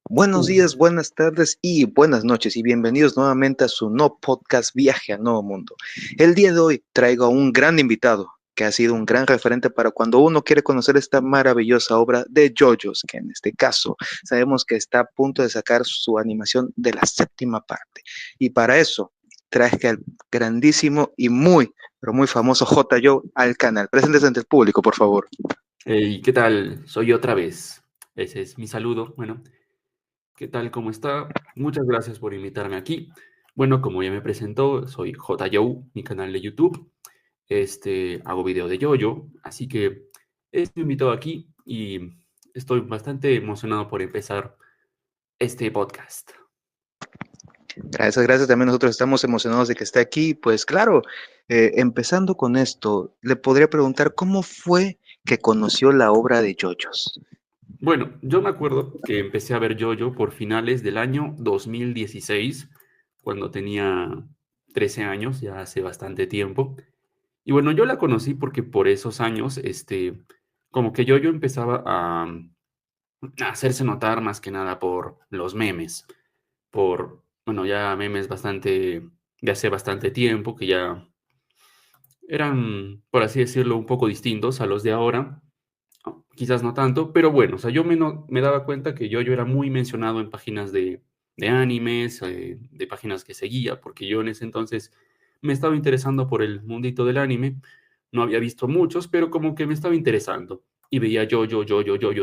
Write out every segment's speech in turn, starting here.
Buenos días, buenas tardes y buenas noches y bienvenidos nuevamente a su no podcast Viaje al Nuevo Mundo. El día de hoy traigo a un gran invitado que ha sido un gran referente para cuando uno quiere conocer esta maravillosa obra de JoJo's, que en este caso sabemos que está a punto de sacar su animación de la séptima parte. Y para eso traje al grandísimo y muy, pero muy famoso J. Joe al canal. Preséntese ante el público, por favor. Hey, ¿qué tal? Soy otra vez. Ese es mi saludo. Bueno, ¿qué tal? ¿Cómo está? Muchas gracias por invitarme aquí. Bueno, como ya me presentó, soy J. Joe, mi canal de YouTube. Hago video de yoyo, así que estoy invitado aquí y estoy bastante emocionado por empezar este podcast. Gracias, gracias. También nosotros estamos emocionados de que esté aquí. Pues claro, empezando con esto, le podría preguntar cómo fue que conoció la obra de JoJo's. Bueno, yo me acuerdo que empecé a ver yoyo por finales del año 2016, cuando tenía 13 años, ya hace bastante tiempo. Y bueno, yo la conocí porque por esos años, como que yo empezaba a hacerse notar más que nada por los memes, bueno, ya memes bastante, de hace bastante tiempo, que ya eran, por así decirlo, un poco distintos a los de ahora, quizás no tanto, pero bueno, o sea, yo me daba cuenta que yo era muy mencionado en páginas de animes, de páginas que seguía, porque yo en ese entonces me estaba interesando por el mundito del anime. No había visto muchos, pero como que me estaba interesando. Y veía yo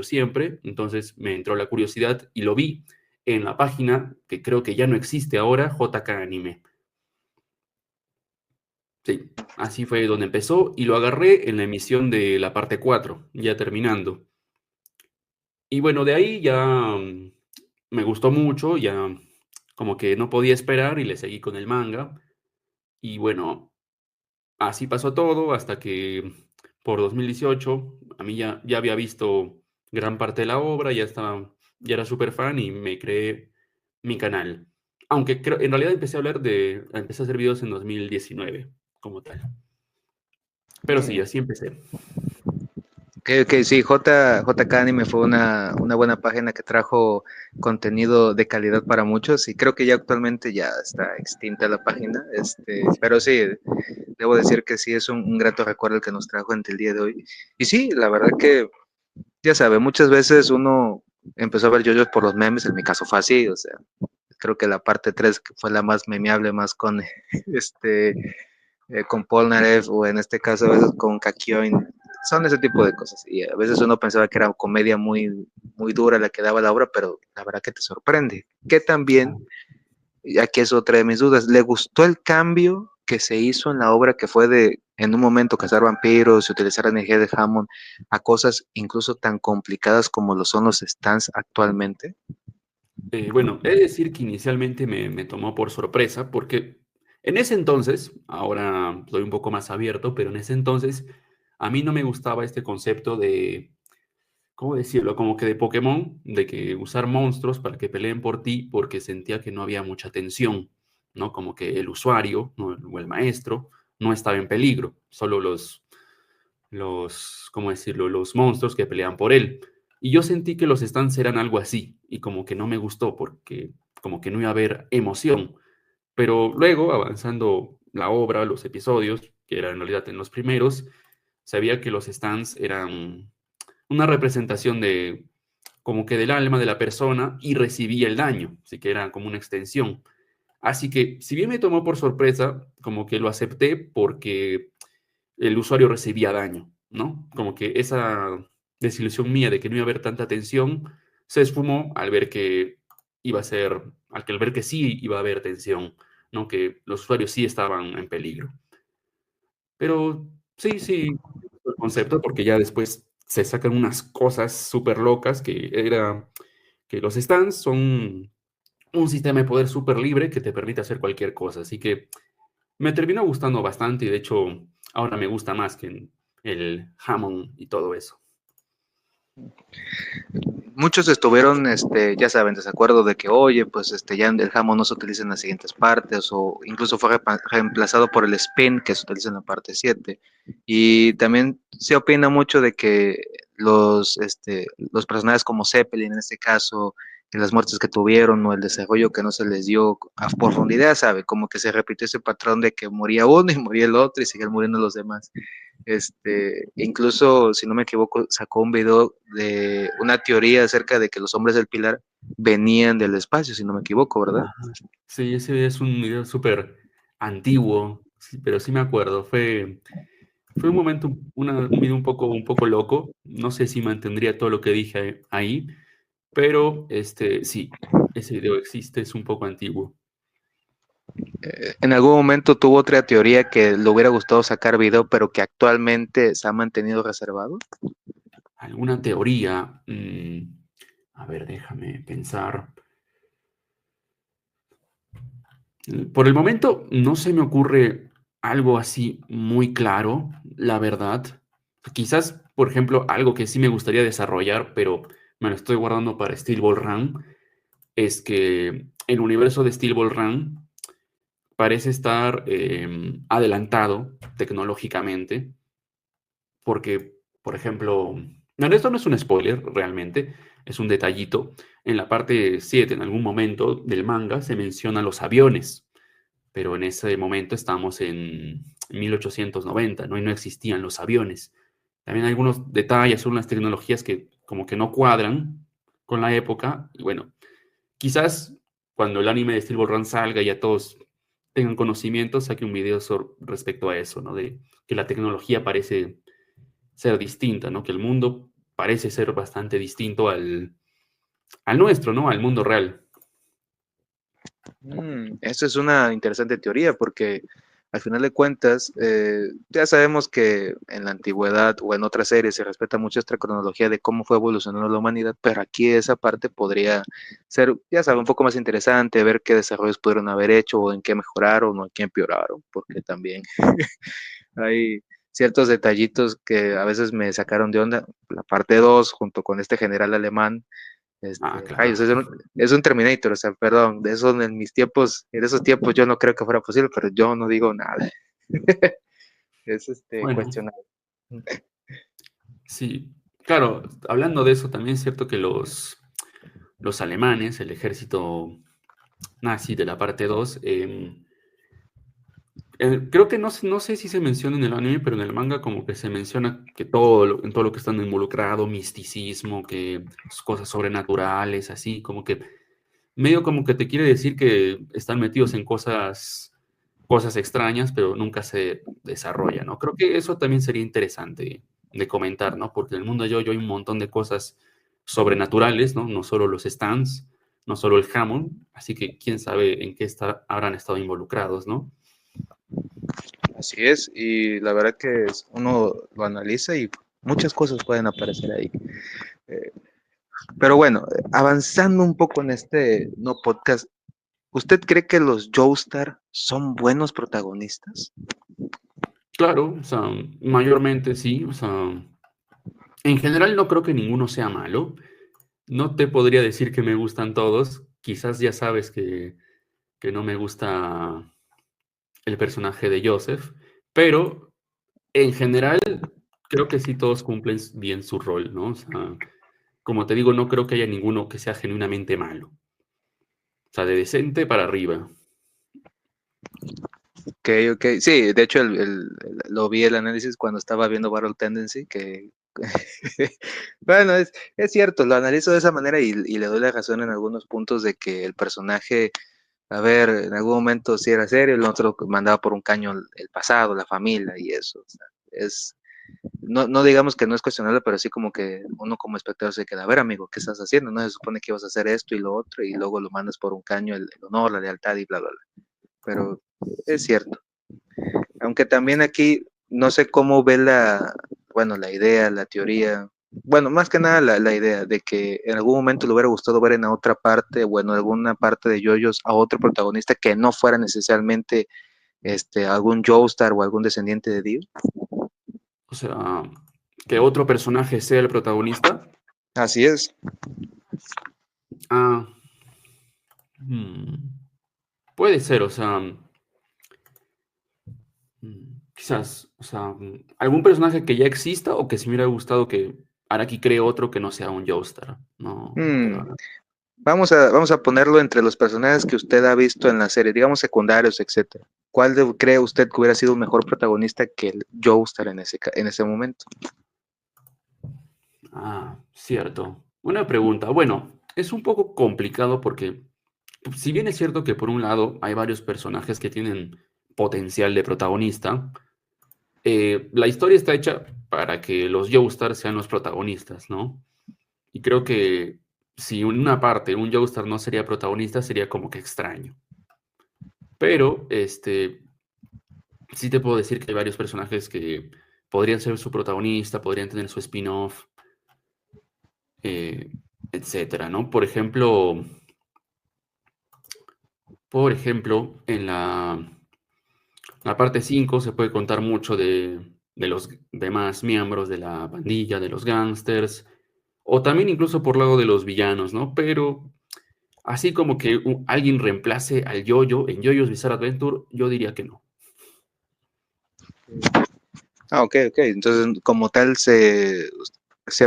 siempre. Entonces me entró la curiosidad y lo vi en la página que creo que ya no existe ahora, JK Anime. Sí, así fue donde empezó y lo agarré en la emisión de la parte 4 ya terminando. Y bueno, de ahí ya me gustó mucho, ya como que no podía esperar y le seguí con el manga. Y bueno, así pasó todo hasta que por 2018 a mí ya había visto gran parte de la obra, ya era súper fan y me creé mi canal. Aunque en realidad empecé a hacer videos en 2019 como tal. Pero sí, así empecé. Que sí, JK Anime fue una buena página que trajo contenido de calidad para muchos y creo que ya actualmente ya está extinta la página, pero sí, debo decir que sí es un grato recuerdo el que nos trajo ante el día de hoy. Y sí, la verdad que ya sabe, muchas veces uno empezó a ver JoJo's por los memes, en mi caso fue así, o sea, creo que la parte 3 que fue la más memeable, más con este con Polnareff o en este caso a veces con Kakyoin, son ese tipo de cosas. Y a veces uno pensaba que era comedia muy dura la que daba la obra, pero la verdad que te sorprende. Que también, y aquí es otra de mis dudas, ¿le gustó el cambio que se hizo en la obra que fue de en un momento cazar vampiros y utilizar energía de Hammond a cosas incluso tan complicadas como lo son los stands actualmente? Bueno, he de decir que inicialmente me tomó por sorpresa porque en ese entonces, ahora soy un poco más abierto, pero en ese entonces a mí no me gustaba este concepto de, ¿cómo decirlo? Como que de Pokémon, de que usar monstruos para que peleen por ti porque sentía que no había mucha tensión, ¿no? Como que el usuario, ¿no? O el maestro no estaba en peligro, solo ¿cómo decirlo? Los monstruos que pelean por él. Y yo sentí que los stands eran algo así, y como que no me gustó, porque como que no iba a haber emoción. Pero luego, avanzando la obra, los episodios, que eran en realidad en los primeros, sabía que los stands eran una representación de, como que del alma de la persona y recibía el daño, así que era como una extensión. Así que, si bien me tomó por sorpresa, como que lo acepté porque el usuario recibía daño, ¿no? Como que esa desilusión mía de que no iba a haber tanta tensión se esfumó al ver que sí iba a haber tensión, ¿no? Que los usuarios sí estaban en peligro. Pero sí, el concepto, porque ya después se sacan unas cosas súper locas que los stands son un sistema de poder súper libre que te permite hacer cualquier cosa. Así que me terminó gustando bastante y de hecho ahora me gusta más que el Hammond y todo eso. Muchos estuvieron, ya saben, desacuerdo de que, oye, pues ya el jamón no se utiliza en las siguientes partes, o incluso fue reemplazado por el spin que se utiliza en la parte 7. Y también se opina mucho de que los personajes como Zeppelin, en este caso, las muertes que tuvieron o el desarrollo que no se les dio a profundidad, ¿sabe? Como que se repitió ese patrón de que moría uno y moría el otro y seguían muriendo los demás. Incluso, si no me equivoco, sacó un video de una teoría acerca de que los hombres del Pilar venían del espacio, si no me equivoco, ¿verdad? Ajá. Sí, ese es un video súper antiguo, sí, pero sí me acuerdo. Fue un momento, un video un poco loco. No sé si mantendría todo lo que dije ahí, pero sí, ese video existe, es un poco antiguo. En algún momento tuvo otra teoría que le hubiera gustado sacar video, pero que actualmente se ha mantenido reservado. ¿Alguna teoría? A ver, déjame pensar. Por el momento no se me ocurre algo así muy claro, la verdad. Quizás, por ejemplo, algo que sí me gustaría desarrollar, pero me lo estoy guardando para Steel Ball Run, es que el universo de Steel Ball Run parece estar adelantado tecnológicamente, porque, por ejemplo, no, esto no es un spoiler realmente, es un detallito. En la parte 7, en algún momento del manga, se mencionan los aviones, pero en ese momento estamos en 1890, ¿no? Y no existían los aviones. También hay algunos detalles, unas tecnologías que como que no cuadran con la época. Y bueno, quizás cuando el anime de Steel Ball Run salga y ya todos tengan conocimiento, saque un video respecto a eso, ¿no? De que la tecnología parece ser distinta, ¿no? Que el mundo parece ser bastante distinto al nuestro, ¿no? Al mundo real. Eso es una interesante teoría porque al final de cuentas ya sabemos que en la antigüedad o en otras series se respeta mucho esta cronología de cómo fue evolucionando la humanidad, pero aquí esa parte podría ser, ya sabes, un poco más interesante, ver qué desarrollos pudieron haber hecho o en qué mejoraron o en qué empeoraron, porque también hay ciertos detallitos que a veces me sacaron de onda. La parte 2 junto con este general alemán, Ah, ay, o claro. sea, es un Terminator, o sea, perdón, de eso en mis tiempos, en esos tiempos yo no creo que fuera posible, pero yo no digo nada. Es Bueno, cuestionable. sí, claro, hablando de eso, también es cierto que los alemanes, el ejército nazi de la parte 2, creo que no sé si se menciona en el anime, pero en el manga como que se menciona que en todo lo que están involucrado, misticismo, que cosas sobrenaturales, así, como que medio como que te quiere decir que están metidos en cosas extrañas, pero nunca se desarrolla, ¿no? Creo que eso también sería interesante de comentar, ¿no? Porque en el mundo yo hay un montón de cosas sobrenaturales, ¿no? No solo los stands, no solo el Hammond, así que quién sabe en qué habrán estado involucrados, ¿no? Así es, y la verdad que uno lo analiza y muchas cosas pueden aparecer ahí. Eh, pero bueno, avanzando un poco en este no podcast, ¿usted cree que los Joestar son buenos protagonistas? Claro, o sea, mayormente sí, o sea, en general no creo que ninguno sea malo. No te podría decir que me gustan todos, quizás ya sabes que no me gusta el personaje de Joseph, pero en general creo que sí todos cumplen bien su rol, ¿no? O sea, como te digo, no creo que haya ninguno que sea genuinamente malo. O sea, de decente para arriba. Ok, ok. Sí, de hecho lo vi el análisis cuando estaba viendo Battle Tendency, que bueno, es cierto, lo analizo de esa manera y le doy la razón en algunos puntos de que el personaje, a ver, en algún momento sí era serio, el otro mandaba por un caño el pasado, la familia y eso. O sea, no digamos que no es cuestionable, pero sí como que uno como espectador se queda, a ver amigo, ¿qué estás haciendo? No se supone que ibas a hacer esto y lo otro y luego lo mandas por un caño, el honor, la lealtad y bla, bla, bla. Pero es cierto. Aunque también aquí no sé cómo ve bueno, la idea, la teoría, bueno, más que nada la idea de que en algún momento le hubiera gustado ver en otra parte, o en alguna parte de JoJo's a otro protagonista que no fuera necesariamente algún Joestar o algún descendiente de Dio. O sea, que otro personaje sea el protagonista. Así es. Ah, hmm, puede ser, o sea, quizás, o sea, algún personaje que ya exista o que si me hubiera gustado que Araki cree otro que no sea un Joestar, ¿no? Mm, Pero vamos a ponerlo entre los personajes que usted ha visto en la serie, digamos secundarios, etcétera. ¿Cuál cree usted que hubiera sido un mejor protagonista que el Joestar en ese momento? Ah, cierto. Buena pregunta. Bueno, es un poco complicado porque, si bien es cierto que por un lado hay varios personajes que tienen potencial de protagonista, la historia está hecha para que los Joestars sean los protagonistas, ¿no? Y creo que si en una parte un Joestar no sería protagonista, sería como que extraño. Pero, sí te puedo decir que hay varios personajes que podrían ser su protagonista, podrían tener su spin-off, eh, etcétera, ¿no? Por ejemplo, en la parte 5 se puede contar mucho de los demás miembros de la pandilla, de los gángsters, o también incluso por lado de los villanos, ¿no? Pero así como que alguien reemplace al Yoyo en Yoyo's Bizarre Adventure, yo diría que no. Ah, ok, ok. Entonces, como tal, se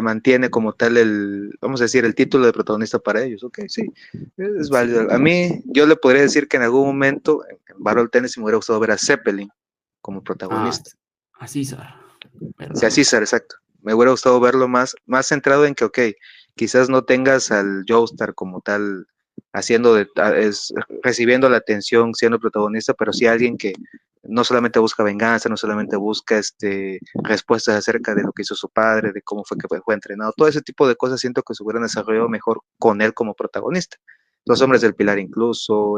mantiene como tal vamos a decir, el título de protagonista para ellos. Ok, sí, es Sí. válido. A mí, yo le podría decir que en algún momento en Battle Tennis me hubiera gustado ver a Zeppelin como Ah, protagonista. a César, Sí, ¿verdad? así ser, exacto. Me hubiera gustado verlo más centrado en que, ok, quizás no tengas al Joestar como tal recibiendo la atención, siendo protagonista, pero sí alguien que no solamente busca venganza, no solamente busca respuestas acerca de lo que hizo su padre, de cómo fue que fue entrenado, todo ese tipo de cosas siento que se hubieran desarrollado mejor con él como protagonista. Los hombres del pilar incluso,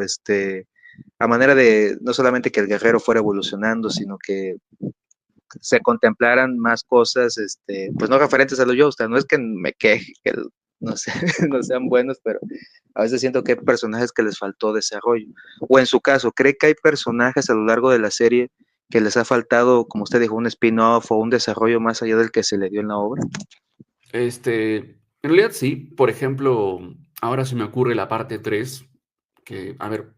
a manera de no solamente que el guerrero fuera evolucionando, sino que se contemplaran más cosas, pues no referentes a los Joestar. No es que me queje que no, sé, no sean buenos, pero a veces siento que hay personajes que les faltó desarrollo. O en su caso, ¿cree que hay personajes a lo largo de la serie que les ha faltado, como usted dijo, un spin-off o un desarrollo más allá del que se le dio en la obra? En realidad sí. Por ejemplo, ahora se me ocurre la parte 3 que, a ver,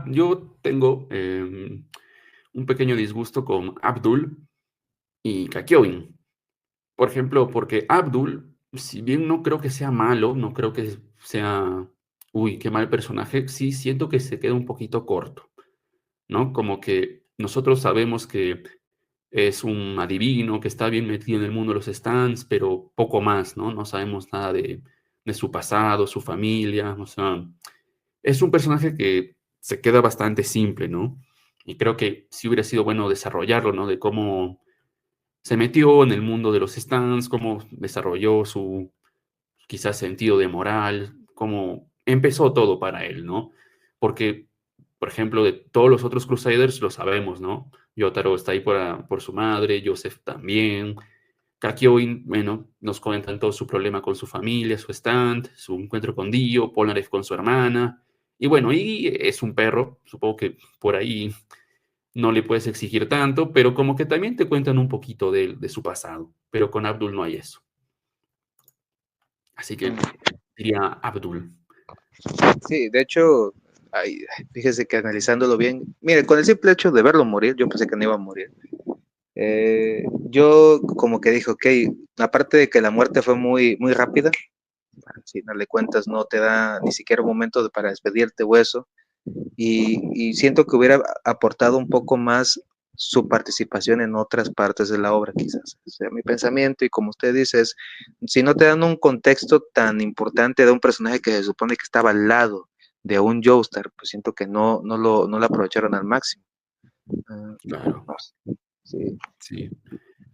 yo tengo un pequeño disgusto con Abdul y Kakyoin. Por ejemplo, porque Abdul, si bien no creo que sea malo, no creo que sea, uy, qué mal personaje, sí siento que se queda un poquito corto, ¿no? Como que nosotros sabemos que es un adivino, que está bien metido en el mundo de los stands, pero poco más, ¿no? No sabemos nada de su pasado, su familia, o sea, es un personaje que se queda bastante simple, ¿no? Y creo que sí hubiera sido bueno desarrollarlo, ¿no? De cómo se metió en el mundo de los stands, cómo desarrolló su quizás sentido de moral, cómo empezó todo para él, ¿no? Porque, por ejemplo, de todos los otros Crusaders lo sabemos, ¿no? Yotaro está ahí por su madre, Joseph también. Kakyoin, bueno, nos comentan todo su problema con su familia, su stand, su encuentro con Dio, Polnareff con su hermana. Y bueno, y es un perro, supongo que por ahí no le puedes exigir tanto, pero como que también te cuentan un poquito de su pasado. Pero con Abdul no hay eso. Así que diría Abdul. Sí, de hecho, fíjese que analizándolo bien, mire, con el simple hecho de verlo morir, yo pensé que no iba a morir. Yo como que dije, ok, aparte de que la muerte fue muy rápida, al final de cuentas no te da ni siquiera un momento para despedirte o eso, y siento que hubiera aportado un poco más su participación en otras partes de la obra, quizás. O sea, mi pensamiento, y como usted dice, es, si no te dan un contexto tan importante de un personaje que se supone que estaba al lado de un Joestar, pues siento que no lo aprovecharon al máximo. Uh, Claro, no sé, sí. sí.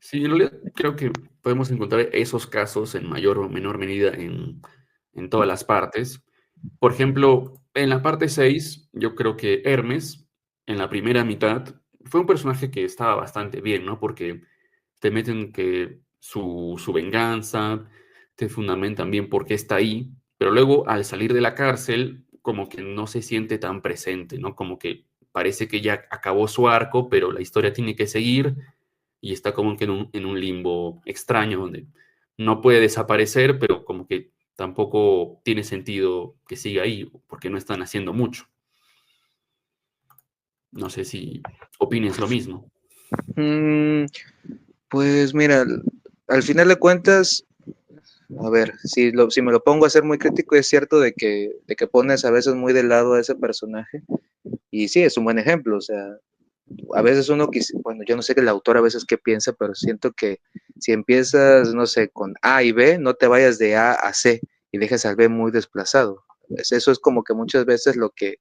Sí, en realidad creo que podemos encontrar esos casos en mayor o menor medida en todas las partes. Por ejemplo, en la parte 6 yo creo que Hermes, en la primera mitad, fue un personaje que estaba bastante bien, ¿no? Porque te meten que su venganza, te fundamentan bien por qué está ahí, pero luego al salir de la cárcel, como que no se siente tan presente, ¿no? Como que parece que ya acabó su arco, pero la historia tiene que seguir y está como que en un limbo extraño donde no puede desaparecer, pero como que tampoco tiene sentido que siga ahí porque no están haciendo mucho. No sé si opines lo mismo. Mm, pues mira, al final de cuentas, A ver, si me lo pongo a ser muy crítico, es cierto de que pones a veces muy de lado a ese personaje, y sí, es un buen ejemplo, o sea, a veces uno, bueno, yo no sé que el autor a veces qué piensa, pero siento que si empiezas, no sé, con A y B, no te vayas de A a C y dejes al B muy desplazado. Eso es como que muchas veces lo que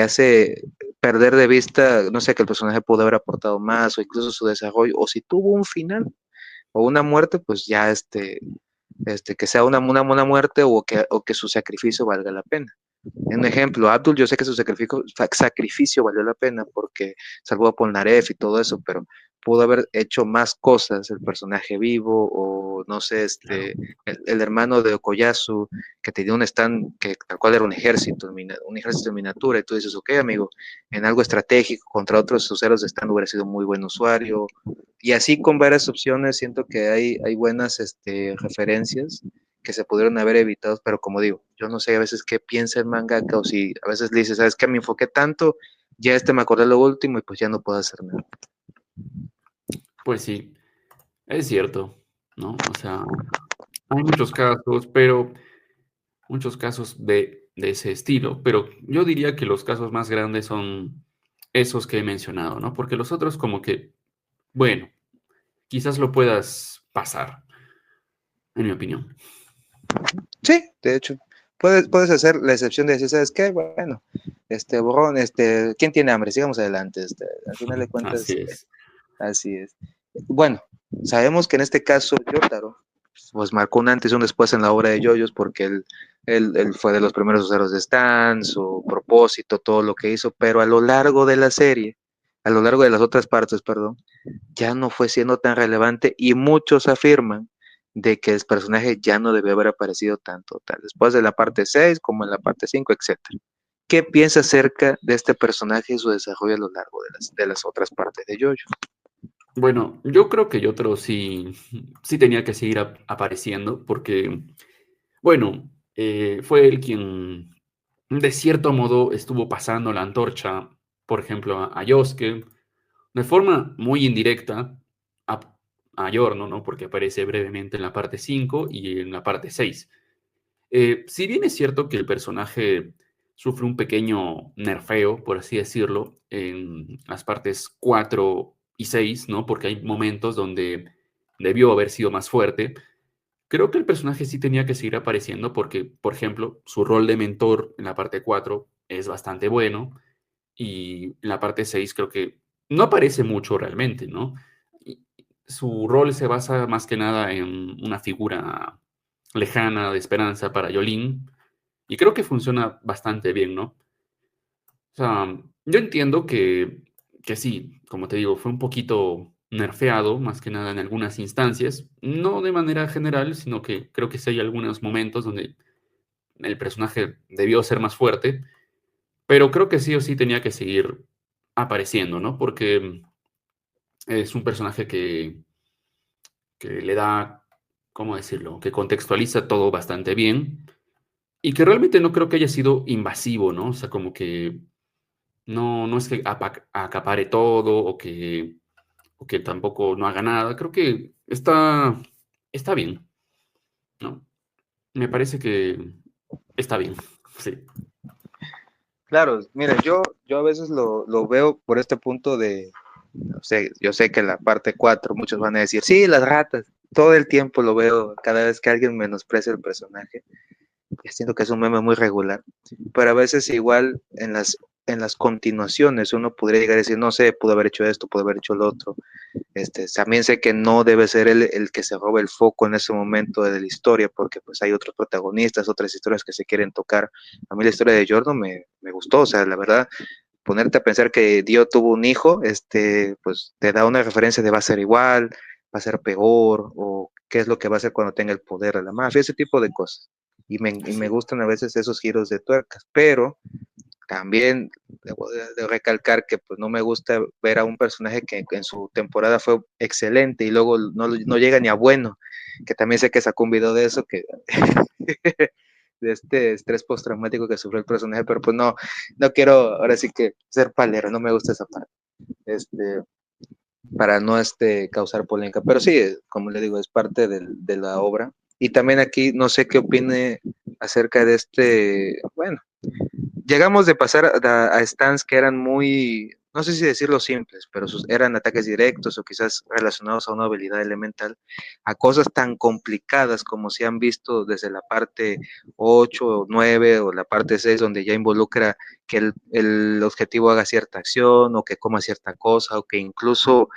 hace perder de vista, no sé, que el personaje pudo haber aportado más o incluso su desarrollo, o si tuvo un final o una muerte, pues ya que sea una muerte o que su sacrificio valga la pena. Un ejemplo, Abdul, yo sé que su sacrificio valió la pena porque salvó a Polnareff y todo eso, pero pudo haber hecho más cosas el personaje vivo o no sé, Claro. el hermano de Okoyasu que tenía un stand que tal cual era un ejército en miniatura y tú dices, ok amigo, en algo estratégico contra otros usuarios de stand hubiera sido muy buen usuario y así con varias opciones siento que hay buenas referencias que se pudieron haber evitado, pero como digo, yo no sé a veces qué piensa el mangaka o si a veces le dice, ¿sabes qué? Me enfoqué tanto, ya me acordé lo último y pues ya no puedo hacer nada. Pues sí, es cierto, ¿no? O sea, hay muchos casos, pero muchos casos de ese estilo, pero yo diría que los casos más grandes son esos que he mencionado, ¿no? Porque los otros como que, bueno, quizás lo puedas pasar, en mi opinión. Sí, de hecho, puedes hacer la excepción de decir, ¿sabes qué? Bueno, borrón, ¿quién tiene hambre? Sigamos adelante, al final de Así cuentas, es. así es. Bueno, sabemos que en este caso Yotaro pues marcó un antes y un después en la obra de JoJo's porque él fue de los primeros usuarios de Stan, su propósito, todo lo que hizo, pero a lo largo de la serie, a lo largo de las otras partes, perdón, ya no fue siendo tan relevante y muchos afirman de que el personaje ya no debió haber aparecido tanto, tal, después de la parte 6 como en la parte 5, etcétera. ¿Qué piensa acerca de este personaje y su desarrollo a lo largo de las otras partes de JoJo? Bueno, yo creo que Yotaro sí tenía que seguir apareciendo porque, bueno, fue él quien de cierto modo estuvo pasando la antorcha, por ejemplo, a Yosuke, de forma muy indirecta a, a Giorno, ¿no? Porque aparece brevemente en la parte 5 y en la parte 6. Si bien es cierto que el personaje sufre un pequeño nerfeo, por así decirlo, en las partes 4 y 6, ¿no? Porque hay momentos donde debió haber sido más fuerte. Creo que el personaje sí tenía que seguir apareciendo porque, por ejemplo, su rol de mentor en la parte 4 es bastante bueno y en la parte 6 creo que no aparece mucho realmente, ¿no? Y su rol se basa más que nada en una figura lejana de esperanza para Yolín y creo que funciona bastante bien, ¿no? O sea, yo entiendo que sí, como te digo, fue un poquito nerfeado, más que nada en algunas instancias, no de manera general, sino que creo que sí hay algunos momentos donde el personaje debió ser más fuerte, pero creo que sí o sí tenía que seguir apareciendo, ¿no? Porque es un personaje que le da, ¿cómo decirlo? Que contextualiza todo bastante bien y que realmente no creo que haya sido invasivo, ¿no? O sea, como que no es que acapare todo o que tampoco no haga nada. Creo que está bien, ¿no? Me parece que está bien, sí. Claro, mira, yo a veces lo veo por este punto de, no sé, yo sé que la parte 4 muchos van a decir, sí, las ratas, todo el tiempo lo veo cada vez que alguien menosprecia el personaje, siento que es un meme muy regular, pero a veces igual en las continuaciones uno podría llegar a decir, no sé, pudo haber hecho esto, pudo haber hecho lo otro, también sé que no debe ser el que se robe el foco en ese momento de la historia, porque pues hay otros protagonistas, otras historias que se quieren tocar. A mí la historia de Jordan me gustó, o sea, la verdad, ponerte a pensar que Dio tuvo un hijo, pues te da una referencia de va a ser igual, va a ser peor, o qué es lo que va a hacer cuando tenga el poder de la mafia, ese tipo de cosas. Y me Así. gustan a veces esos giros de tuercas, pero también debo recalcar que pues no me gusta ver a un personaje que en su temporada fue excelente y luego no llega ni a bueno, que también sé que sacó un video de eso, que de este estrés postraumático que sufrió el personaje, pero pues no quiero ahora sí que ser palero, no me gusta esa parte, este, para no causar polémica, pero sí, como le digo, es parte de la obra Y también aquí no sé qué opine acerca de bueno, llegamos de pasar a stands que eran muy, no sé si decirlo simples, pero eran ataques directos o quizás relacionados a una habilidad elemental, a cosas tan complicadas como se han visto desde la parte 8 o 9 o la parte 6, donde ya involucra que el objetivo haga cierta acción o que coma cierta cosa o que incluso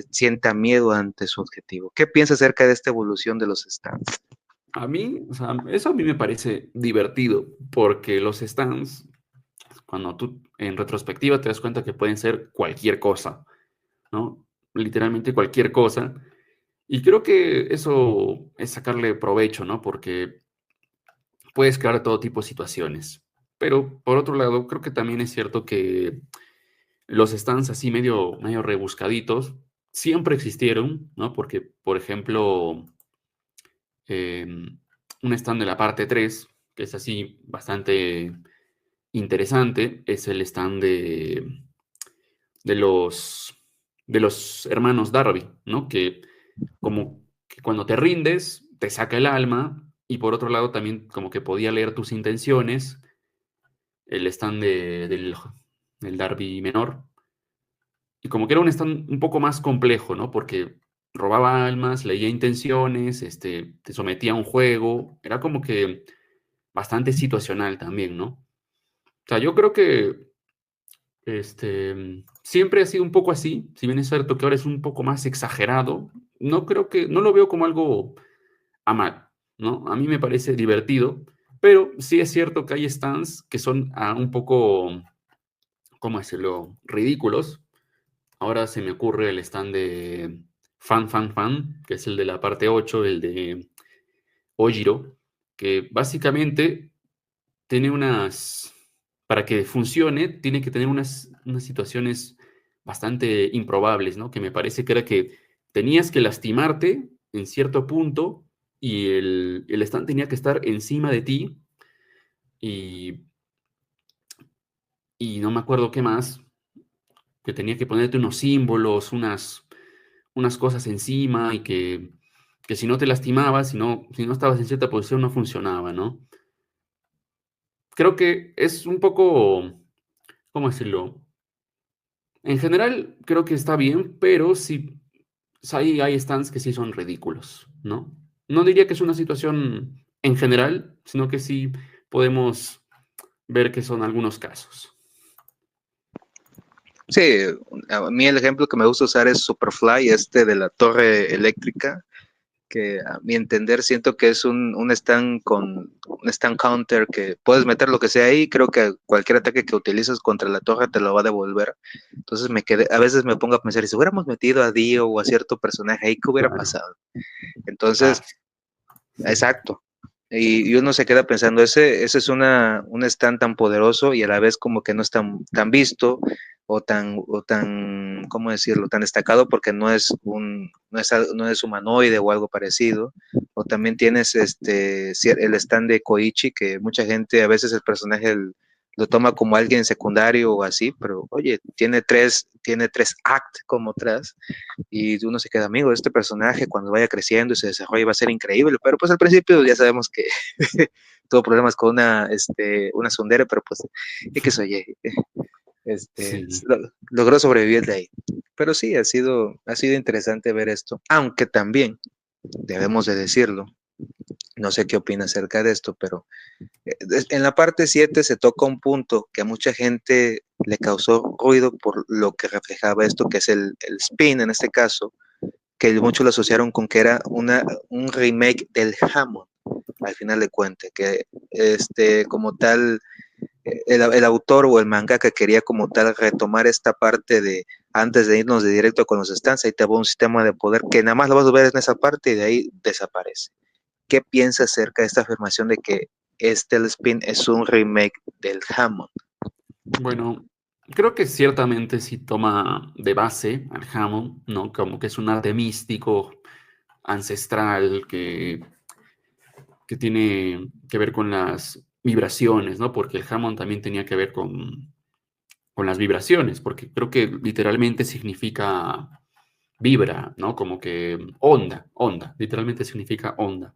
sienta miedo ante su objetivo. ¿Qué piensas acerca de esta evolución de los stands? A mí, o sea, eso a mí me parece divertido, porque los stands, cuando tú en retrospectiva te das cuenta que pueden ser cualquier cosa, ¿no? Literalmente cualquier cosa. Y creo que eso es sacarle provecho, ¿no? Porque puedes crear todo tipo de situaciones. Pero por otro lado, creo que también es cierto que los stands así medio rebuscaditos siempre existieron, ¿no? Porque, por ejemplo, un stand de la parte 3 que es así bastante interesante, es el stand de los, de los hermanos Darby, ¿no? Que como que cuando te rindes, te saca el alma, y por otro lado también como que podía leer tus intenciones, el stand del Darby menor, y como que era un stand un poco más complejo, ¿no? Porque robaba almas, leía intenciones, te sometía a un juego, era como que bastante situacional también, ¿no? O sea, yo creo que siempre ha sido un poco así, si bien es cierto que ahora es un poco más exagerado, no lo veo como algo a mal, ¿no? A mí me parece divertido, pero sí es cierto que hay stands que son un poco, ¿cómo decirlo?, ridículos. Ahora se me ocurre el stand de Fan, que es el de la parte 8, el de Ojiro, que básicamente tiene para que funcione, tiene que tener unas situaciones bastante improbables, ¿no? Que me parece que era que tenías que lastimarte en cierto punto y el stand tenía que estar encima de ti y, y no me acuerdo qué más, que tenía que ponerte unos símbolos, unas cosas encima y que si no te lastimabas, si no estabas en cierta posición no funcionaba, ¿no? Creo que es un poco, ¿cómo decirlo? En general, creo que está bien, pero sí, hay stands que sí son ridículos, ¿no? No diría que es una situación en general, sino que sí podemos ver que son algunos casos. Sí, a mí el ejemplo que me gusta usar es Superfly, de la torre eléctrica, que a mi entender siento que es un stand con un stand counter que puedes meter lo que sea ahí, creo que cualquier ataque que utilices contra la torre te lo va a devolver. Entonces a veces me pongo a pensar, si hubiéramos metido a Dio o a cierto personaje ahí, ¿qué hubiera Claro, pasado? Entonces, claro. exacto. Y uno se queda pensando, ese es un stand tan poderoso y a la vez como que no es tan visto o tan, ¿cómo decirlo?, tan destacado porque no es humanoide o algo parecido. O también tienes el stand de Koichi, que mucha gente, a veces el personaje lo toma como alguien secundario o así, pero oye, tiene tres act como atrás y uno se queda amigo de este personaje cuando vaya creciendo y se desarrolle va a ser increíble, pero pues al principio ya sabemos que tuvo problemas con una sondera, pero pues X o Y, Sí. logró sobrevivir de ahí. Pero sí, ha sido interesante ver esto, aunque también debemos de decirlo, no sé qué opina acerca de esto, pero en la parte 7 se toca un punto que a mucha gente le causó ruido por lo que reflejaba esto, que es el spin en este caso, que muchos lo asociaron con que era un remake del Hammond, al final de cuentas, que como tal, el autor o el mangaka quería como tal retomar esta parte de antes de irnos de directo con los stands, ahí te va un sistema de poder que nada más lo vas a ver en esa parte y de ahí desaparece. ¿Qué piensas acerca de esta afirmación de que el spin es un remake del Hammond? Bueno, creo que ciertamente sí toma de base al Hammond, ¿no? Como que es un arte místico, ancestral, que tiene que ver con las vibraciones, ¿no? Porque el Hammond también tenía que ver con las vibraciones, porque creo que literalmente significa vibra, ¿no? Como que onda, literalmente significa onda.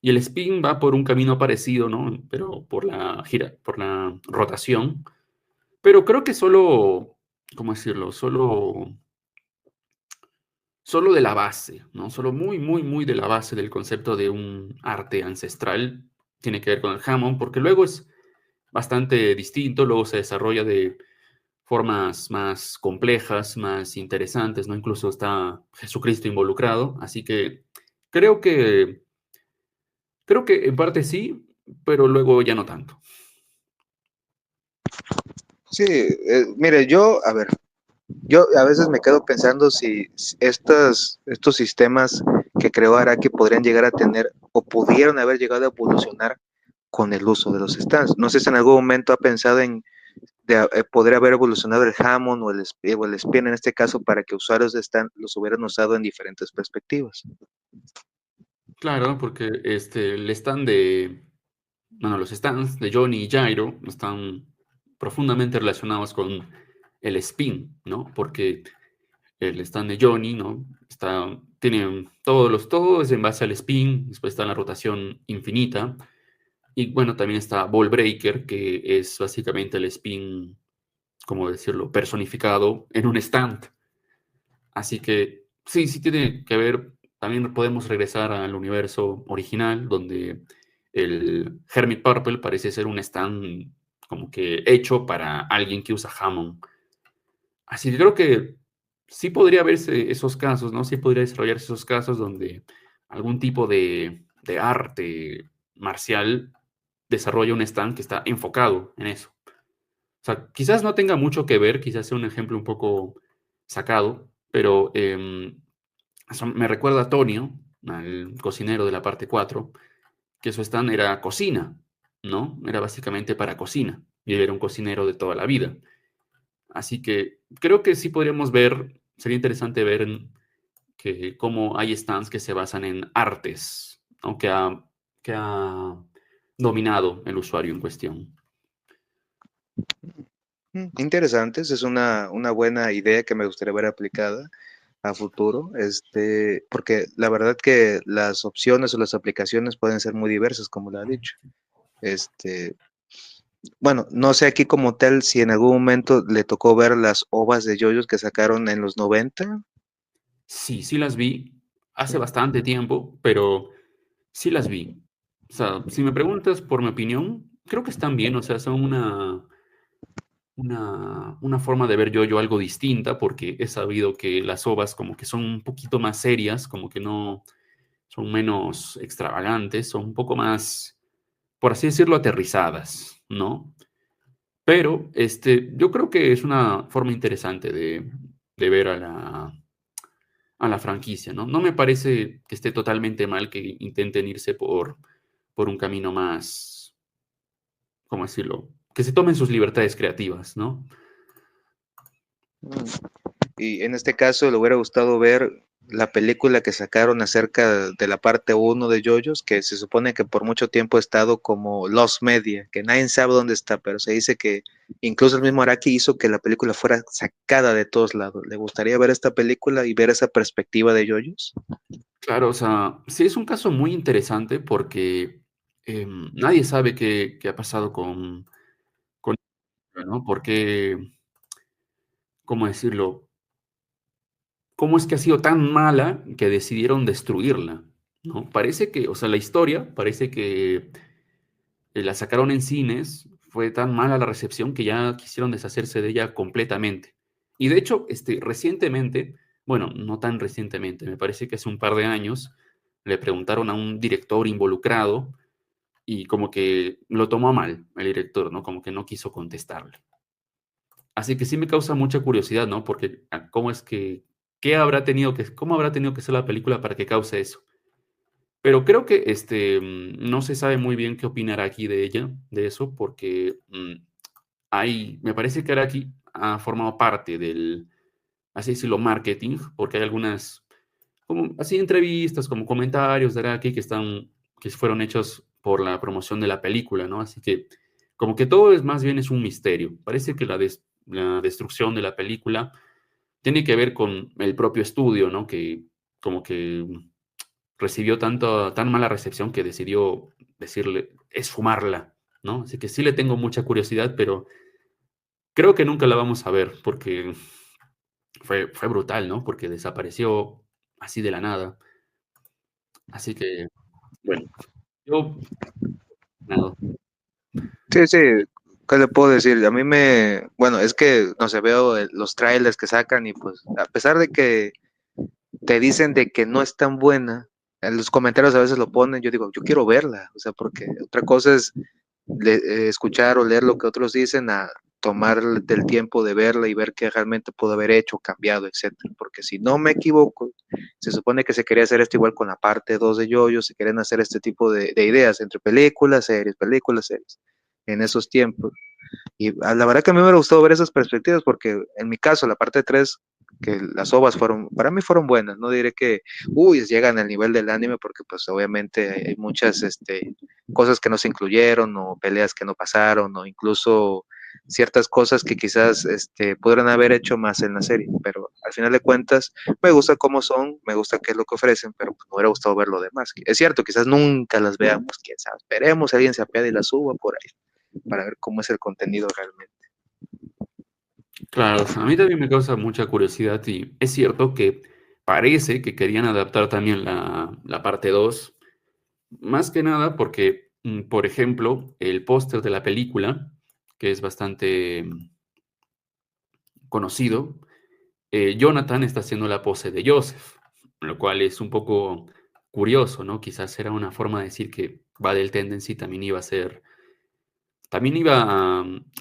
Y el spin va por un camino parecido, ¿no? Pero por la gira, por la rotación. Pero creo que solo, ¿cómo decirlo? Solo de la base, ¿no? Solo muy, muy, muy de la base del concepto de un arte ancestral tiene que ver con el Hammond, porque luego es bastante distinto, luego se desarrolla de formas más complejas, más interesantes, ¿no? Incluso está Jesucristo involucrado, así que creo que creo que en parte sí, pero luego ya no tanto. Sí, mire, a ver, yo a veces me quedo pensando si estos sistemas que creó Araki podrían llegar a tener o pudieron haber llegado a evolucionar con el uso de los stands. No sé si en algún momento ha pensado en poder haber evolucionado el Hammond o el Spin en este caso para que usuarios de stand los hubieran usado en diferentes perspectivas. Claro, porque el stand de, bueno, los stands de Johnny y Jairo están profundamente relacionados con el spin, ¿no? Porque el stand de Johnny, ¿no? Tiene todo es en base al spin, después está la rotación infinita, y bueno, también está Ball Breaker, que es básicamente el spin, ¿cómo decirlo?, personificado en un stand. Así que sí, sí tiene que ver. También podemos regresar al universo original, donde el Hermit Purple parece ser un stand como que hecho para alguien que usa Hammond. Así que creo que sí podría verse esos casos, ¿no? Sí podría desarrollarse esos casos donde algún tipo de arte marcial desarrolla un stand que está enfocado en eso. O sea, quizás no tenga mucho que ver, quizás sea un ejemplo un poco sacado, pero eso me recuerda a Tonio, al cocinero de la parte 4, que su stand era cocina, ¿no? Era básicamente para cocina, y él era un cocinero de toda la vida. Así que creo que sí podríamos ver, sería interesante ver que cómo hay stands que se basan en artes, ¿no? Que ha dominado el usuario en cuestión. Interesantes, es una buena idea que me gustaría ver aplicada a futuro, porque la verdad que las opciones o las aplicaciones pueden ser muy diversas, como lo ha dicho. Este, bueno, no sé aquí como tal si en algún momento le tocó ver las ovas de yoyos que sacaron en los 90. Sí, sí las vi Sí. hace bastante tiempo, pero sí las vi. O sea, si me preguntas por mi opinión, creo que están bien, o sea, son una forma de ver yo algo distinta, porque he sabido que las ovas como que son un poquito más serias, como que no son menos extravagantes, son un poco más, por así decirlo, aterrizadas, ¿no? Pero yo creo que es una forma interesante de ver a la franquicia, ¿no? No me parece que esté totalmente mal que intenten irse por un camino más, ¿cómo decirlo? Que se tomen sus libertades creativas, ¿no? Mm. Y en este caso le hubiera gustado ver la película que sacaron acerca de la parte uno de JoJo's, que se supone que por mucho tiempo ha estado como Lost Media, que nadie sabe dónde está, pero se dice que incluso el mismo Araki hizo que la película fuera sacada de todos lados. ¿Le gustaría ver esta película y ver esa perspectiva de JoJo's? Claro, o sea, sí es un caso muy interesante porque nadie sabe qué ha pasado con ella, ¿no? Porque, ¿cómo decirlo? ¿Cómo es que ha sido tan mala que decidieron destruirla? ¿No? Parece que, o sea, la historia parece que la sacaron en cines, fue tan mala la recepción que ya quisieron deshacerse de ella completamente. Y de hecho, recientemente, bueno, no tan recientemente, me parece que hace un par de años, le preguntaron a un director involucrado y como que lo tomó a mal el director, ¿no? Como que no quiso contestarle. Así que sí me causa mucha curiosidad, ¿no? Porque cómo es que, cómo habrá tenido que ser la película para que cause eso. Pero creo que no se sabe muy bien qué opinar aquí de ella, de eso, porque me parece que Araki ha formado parte del, así decirlo, marketing, porque hay algunas, como así entrevistas, como comentarios de Araki que fueron hechos por la promoción de la película, ¿no? Así que como que todo es más bien es un misterio. Parece que la destrucción de la película tiene que ver con el propio estudio, ¿no? Que como que recibió tan mala recepción que decidió decirle, esfumarla, ¿no? Así que sí le tengo mucha curiosidad, pero creo que nunca la vamos a ver porque fue brutal, ¿no? Porque desapareció así de la nada. Así que, bueno, yo, nada. Sí, sí, ¿qué le puedo decir? A mí bueno, es que, no sé, veo los trailers que sacan y pues, a pesar de que te dicen de que no es tan buena, en los comentarios a veces lo ponen, yo digo, yo quiero verla, o sea, porque otra cosa es escuchar o leer lo que otros dicen a tomar el tiempo de verla y ver qué realmente pudo haber hecho, cambiado, etcétera. Porque si no me equivoco, se supone que se quería hacer esto igual con la parte 2 de Yoyo, se querían hacer este tipo de ideas entre películas, series, en esos tiempos. Y la verdad que a mí me hubiera gustado ver esas perspectivas porque en mi caso, la parte 3 que las ovas fueron, para mí fueron buenas, no diré que, uy, llegan al nivel del anime porque pues obviamente hay muchas cosas que no se incluyeron o peleas que no pasaron o incluso ciertas cosas que quizás podrían haber hecho más en la serie, pero al final de cuentas me gusta cómo son, me gusta qué es lo que ofrecen, pero pues, me hubiera gustado ver lo demás. Es cierto, quizás nunca las veamos, quién sabe, esperemos a alguien se apiade y las suba por ahí para ver cómo es el contenido realmente. Claro, a mí también me causa mucha curiosidad y es cierto que parece que querían adaptar también la parte 2, más que nada porque, por ejemplo, el póster de la película, que es bastante conocido, Jonathan está haciendo la pose de Joseph, lo cual es un poco curioso, ¿no? Quizás era una forma de decir que Battle Tendency también iba a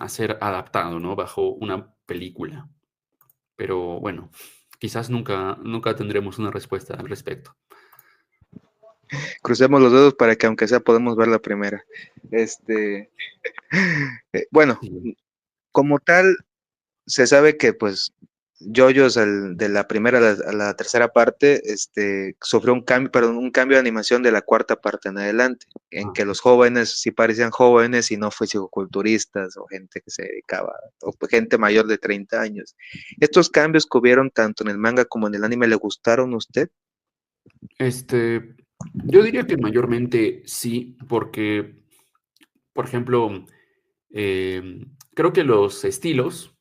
ser adaptado, ¿no? Bajo una película. Pero bueno, quizás nunca tendremos una respuesta al respecto. Crucemos los dedos para que aunque sea podamos ver la primera. Este, bueno, Sí. como tal, se sabe que pues JoJo's de la primera a la tercera parte, sufrió un cambio, perdón, un cambio de animación de la cuarta parte en adelante, en Ah, que los jóvenes sí parecían jóvenes y no fisicoculturistas o gente que se dedicaba, o gente mayor de 30 años. ¿Estos cambios que hubieron tanto en el manga como en el anime le gustaron a usted? Este, yo diría que mayormente sí, porque, por ejemplo, creo que los estilos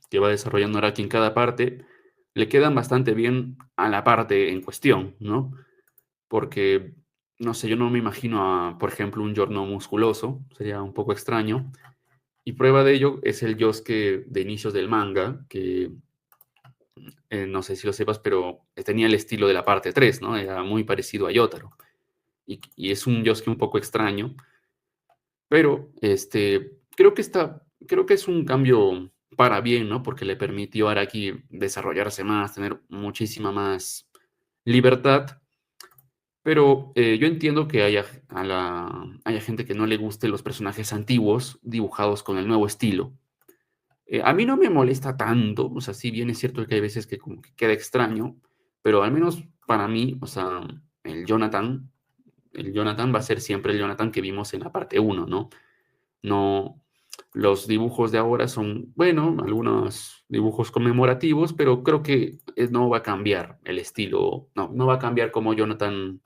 que va desarrollando Araki en cada parte le quedan bastante bien a la parte en cuestión, ¿no? Porque, no sé, yo no me imagino a, por ejemplo, un Giorno musculoso, sería un poco extraño. Y prueba de ello es el Yosuke de inicios del manga, que no sé si lo sepas, pero tenía el estilo de la parte 3, ¿no? Era muy parecido a Yotaro. Y es un Yosuke un poco extraño, pero creo que es un cambio para bien, ¿no? Porque le permitió a Araki desarrollarse más, tener muchísima más libertad. Pero yo entiendo que haya gente que no le guste los personajes antiguos dibujados con el nuevo estilo. A mí no me molesta tanto, o sea, si bien es cierto que hay veces que como que queda extraño, pero al menos para mí, o sea, el Jonathan va a ser siempre el Jonathan que vimos en la parte uno, ¿no? No, los dibujos de ahora son, bueno, algunos dibujos conmemorativos, pero creo que no va a cambiar el estilo, no va a cambiar como Jonathan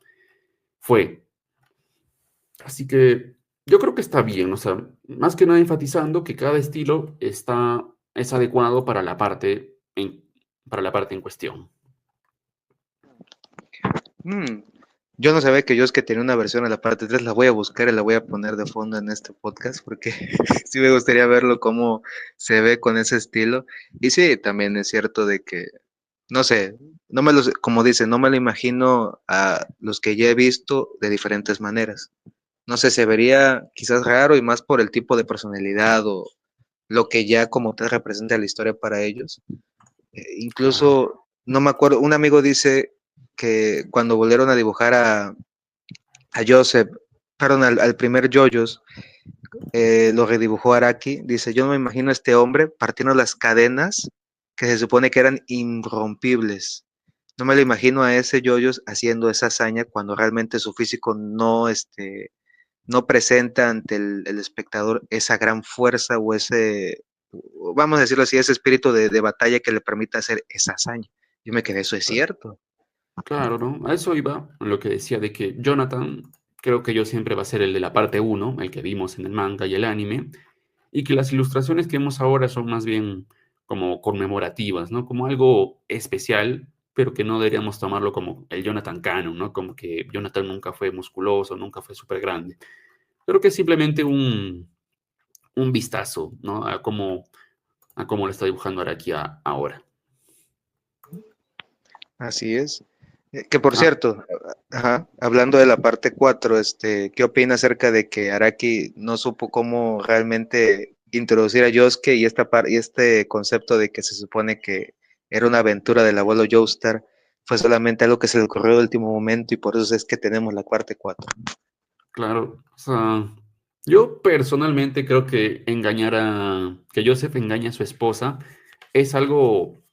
fue. Así que yo creo que está bien, o sea, más que nada enfatizando que cada estilo es adecuado para la parte en cuestión. Mm, yo no sabía que yo es que tenía una versión a la parte 3, la voy a buscar y la voy a poner de fondo en este podcast porque sí me gustaría verlo cómo se ve con ese estilo. Y sí, también es cierto de que, no sé, como dice, no me lo imagino a los que ya he visto de diferentes maneras. No sé, se vería quizás raro y más por el tipo de personalidad o lo que ya como tal representa la historia para ellos. Claro. Incluso, no me acuerdo, un amigo dice que cuando volvieron a dibujar a Joseph, perdón, al primer JoJo's, lo redibujó Araki, dice, yo no me imagino a este hombre partiendo las cadenas que se supone que eran irrompibles. No me lo imagino a ese JoJo's haciendo esa hazaña cuando realmente su físico no presenta ante el espectador esa gran fuerza o ese, vamos a decirlo así, ese espíritu de batalla que le permita hacer esa hazaña. Yo me quedé, eso es cierto. Claro, ¿no? A eso iba, lo que decía de que Jonathan, creo que yo siempre va a ser el de la parte uno, el que vimos en el manga y el anime, y que las ilustraciones que vemos ahora son más bien como conmemorativas, ¿no? Como algo especial, pero que no deberíamos tomarlo como el Jonathan canon, ¿no? Como que Jonathan nunca fue musculoso, nunca fue súper grande. Creo que es simplemente un vistazo, ¿no? A cómo lo está dibujando Araki ahora. Así es. Que por Ah, cierto, ajá, hablando de la parte 4, ¿qué opina acerca de que Araki no supo cómo realmente introducir a Yosuke y y este concepto de que se supone que era una aventura del abuelo Joestar fue solamente algo que se le ocurrió de último momento y por eso es que tenemos la parte 4? claro. O sea, yo personalmente creo que que Joseph engañe a su esposa es algo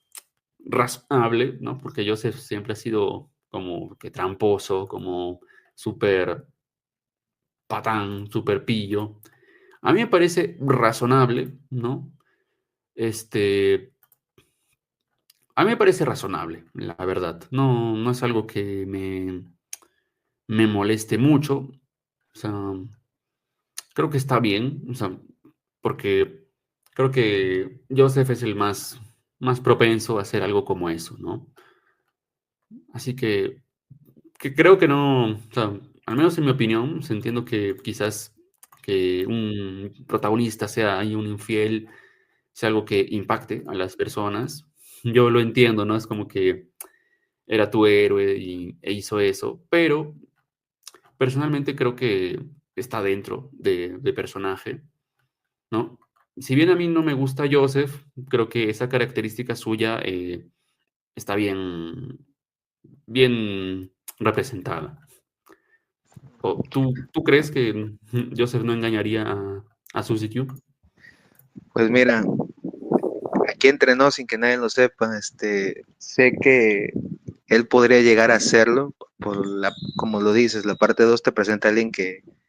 razonable, ¿no? Porque Joseph siempre ha sido como que tramposo, como súper patán, súper pillo. A mí me parece razonable, ¿no? Este, a mí me parece razonable, la verdad. No, no es algo que me moleste mucho. O sea, creo que está bien, o sea, porque creo que Joseph es el más propenso a hacer algo como eso, ¿no? Así que creo que no, o sea, al menos en mi opinión, se entiendo que quizás que un protagonista sea ahí un infiel, sea algo que impacte a las personas. Yo lo entiendo, ¿no? Es como que era tu héroe e hizo eso, pero personalmente creo que está dentro de personaje, ¿no? Si bien a mí no me gusta Joseph, creo que esa característica suya está bien representada. ¿Tú crees que Joseph no engañaría a Suzy Q? Pues mira, aquí entrenó sin que nadie lo sepa, sé que él podría llegar a hacerlo, como lo dices, la parte 2 te presenta a alguien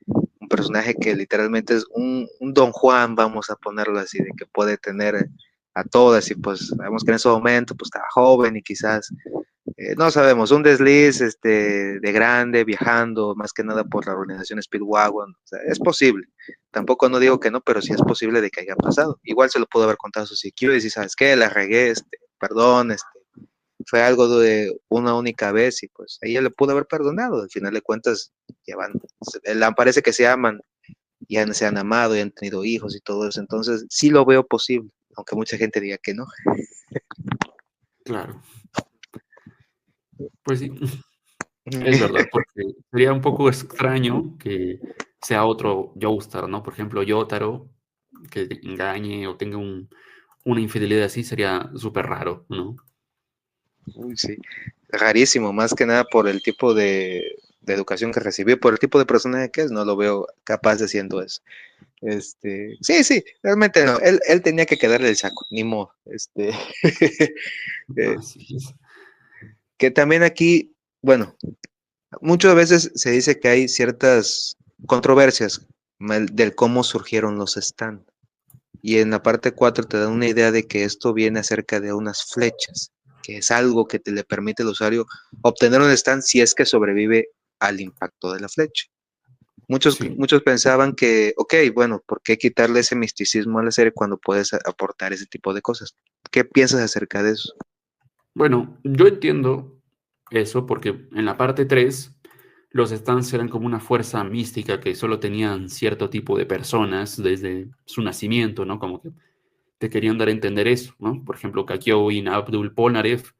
un personaje que literalmente es un Don Juan, vamos a ponerlo así, de que puede tener a todas y pues sabemos que en ese momento pues estaba joven y quizás, no sabemos, un desliz de grande, viajando, más que nada por la organización Speedwagon, o sea, es posible, tampoco no digo que no, pero sí es posible de que haya pasado, igual se lo pudo haber contado a su CQ y decir, ¿sabes qué? La regué, perdón, fue algo de una única vez y pues ella le pudo haber perdonado. Al final de cuentas, llevan, parece que se aman y se han amado y han tenido hijos y todo eso. Entonces, sí lo veo posible, aunque mucha gente diga que no. Claro, pues sí, es verdad, porque sería un poco extraño que sea otro Joestar, ¿no? Por ejemplo, Yotaro, que te engañe o tenga una infidelidad así, sería súper raro, ¿no? Uy, sí, rarísimo, más que nada por el tipo educación que recibió, por el tipo de personaje que es, no lo veo capaz de haciendo eso. Sí, sí, realmente no, él tenía que quedarle el saco, ni modo. eh, Así es. que también aquí, bueno, muchas veces se dice que hay ciertas controversias del cómo surgieron los stands. Y en la parte 4 te dan una idea de que esto viene acerca de unas flechas, que es algo que te le permite al usuario obtener un stand si es que sobrevive al impacto de la flecha. Sí. Muchos pensaban que, ok, bueno, ¿por qué quitarle ese misticismo a la serie cuando puedes aportar ese tipo de cosas? ¿Qué piensas acerca de eso? Bueno, yo entiendo eso porque en la parte 3 los stands eran como una fuerza mística que solo tenían cierto tipo de personas desde su nacimiento, ¿no? Como que te querían dar a entender eso, ¿no? Por ejemplo, Kakyoin, Abdul, Polnareff,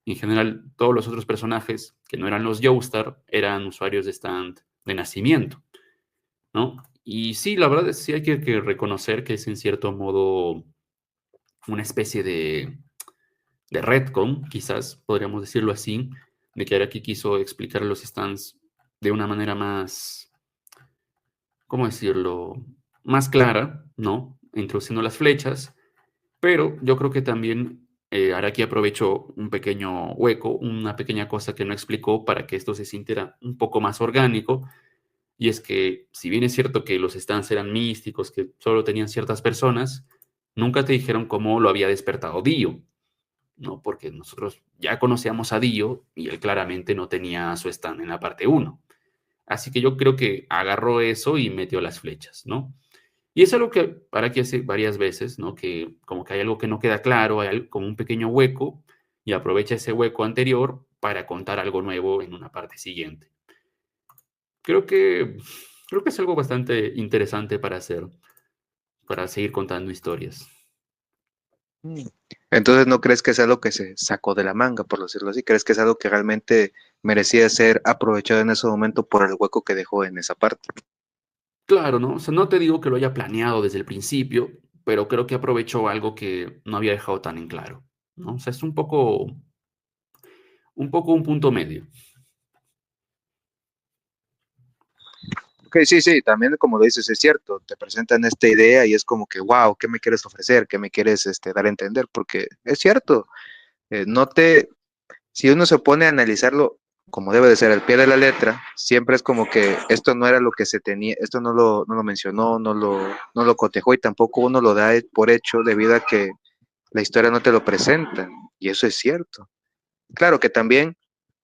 en general todos los otros personajes que no eran los Joestar eran usuarios de stand de nacimiento, ¿no? Y sí, la verdad es sí hay que reconocer que es en cierto modo una especie de retcon, quizás podríamos decirlo así, de que Araki quiso explicar los stands de una manera más, ¿cómo decirlo? Más clara, ¿no? Introduciendo las flechas, pero yo creo que también Araki aprovechó un pequeño hueco, una pequeña cosa que no explicó para que esto se sintiera un poco más orgánico, y es que si bien es cierto que los stands eran místicos, que solo tenían ciertas personas, nunca te dijeron cómo lo había despertado Dio. ¿no? Porque nosotros ya conocíamos a Dio y él claramente no tenía su stand en la parte uno. Así que yo creo que agarró eso y metió las flechas, ¿no? Y es algo que para que hace varias veces, ¿no? Que como que hay algo que no queda claro, hay como un pequeño hueco y aprovecha ese hueco anterior para contar algo nuevo en una parte siguiente. Creo que, creo que es algo bastante interesante para hacer, para seguir contando historias. Mm. Entonces, ¿no crees que es algo que se sacó de la manga, por decirlo así? ¿Crees que es algo que realmente merecía ser aprovechado en ese momento por el hueco que dejó en esa parte? Claro, ¿no? O sea, no te digo que lo haya planeado desde el principio, pero creo que aprovechó algo que no había dejado tan en claro, ¿no? O sea, es un poco un punto medio. Ok, sí, sí, también como lo dices, es cierto, te presentan esta idea y es como que, wow, ¿qué me quieres ofrecer? ¿Qué me quieres dar a entender? Porque es cierto, no te, si uno se pone a analizarlo como debe de ser al pie de la letra, siempre es como que esto no era lo que se tenía, esto no lo mencionó, no lo cotejó y tampoco uno lo da por hecho debido a que la historia no te lo presenta, y eso es cierto. Claro que también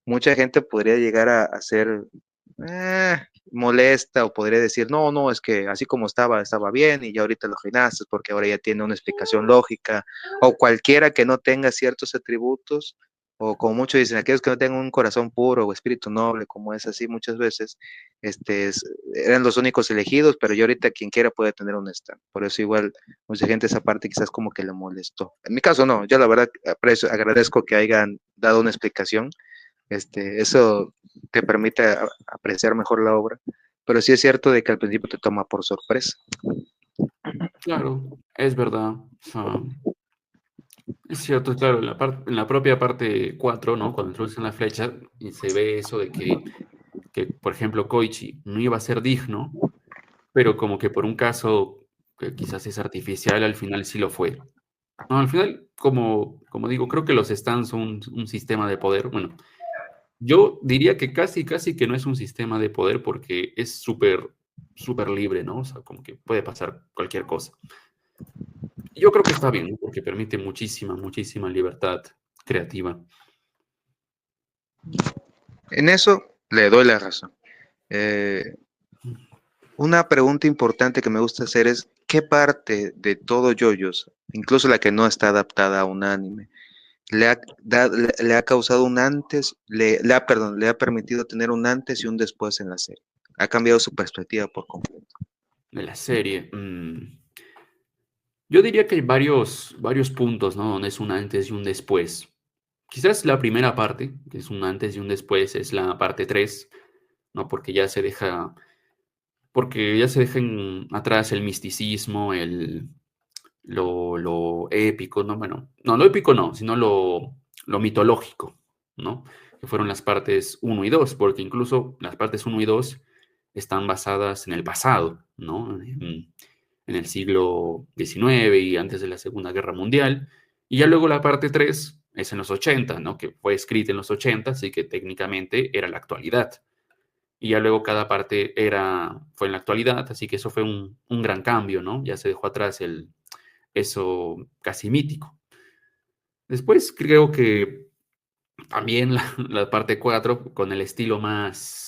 mucha gente podría llegar a ser eh, molesta o podría decir, no, no, es que así como estaba bien y ya ahorita lo reinaste porque ahora ya tiene una explicación lógica, o cualquiera que no tenga ciertos atributos, o como muchos dicen, aquellos que no tengan un corazón puro o espíritu noble, como es así muchas veces, eran los únicos elegidos, pero ya ahorita quien quiera puede tener un stand. Por eso igual mucha gente esa parte quizás como que le molestó. En mi caso no, yo la verdad agradezco que hayan dado una explicación, eso te permite apreciar mejor la obra, pero sí es cierto de que al principio te toma por sorpresa. Claro, es verdad. O sea, es cierto, claro, en la propia parte 4, ¿no? Cuando introducen la flecha y se ve eso de que, por ejemplo, Koichi no iba a ser digno, pero como que por un caso que quizás es artificial, al final sí lo fue. No, al final, como digo, creo que los stands son un sistema de poder. Bueno, yo diría que casi, casi que no es un sistema de poder porque es súper, súper libre, ¿no? O sea, como que puede pasar cualquier cosa. Y yo creo que está bien, ¿no? Porque permite muchísima, muchísima libertad creativa. En eso le doy la razón. Eh, una pregunta importante que me gusta hacer es, ¿qué parte de todo JoJo's, incluso la que no está adaptada a un anime, le ha causado un antes, perdón, le ha permitido tener un antes y un después en la serie? Ha cambiado su perspectiva por completo. De la serie. Yo diría que hay varios puntos, ¿no? Donde es un antes y un después. Quizás la primera parte, que es un antes y un después, es la parte 3, ¿no? Porque ya se deja atrás el misticismo, lo épico, ¿no? Bueno, no, lo épico no, sino lo mitológico, ¿no? Que fueron las partes uno y 2, porque incluso las partes uno y 2 están basadas en el pasado, ¿no? En el siglo XIX y antes de la Segunda Guerra Mundial. Y ya luego la parte 3 es en los 80, ¿no? Que fue escrita en los 80, así que técnicamente era la actualidad. Y ya luego cada parte fue en la actualidad, así que eso fue un gran cambio, ¿no? Ya se dejó atrás eso casi mítico. Después creo que también la parte 4 con el estilo más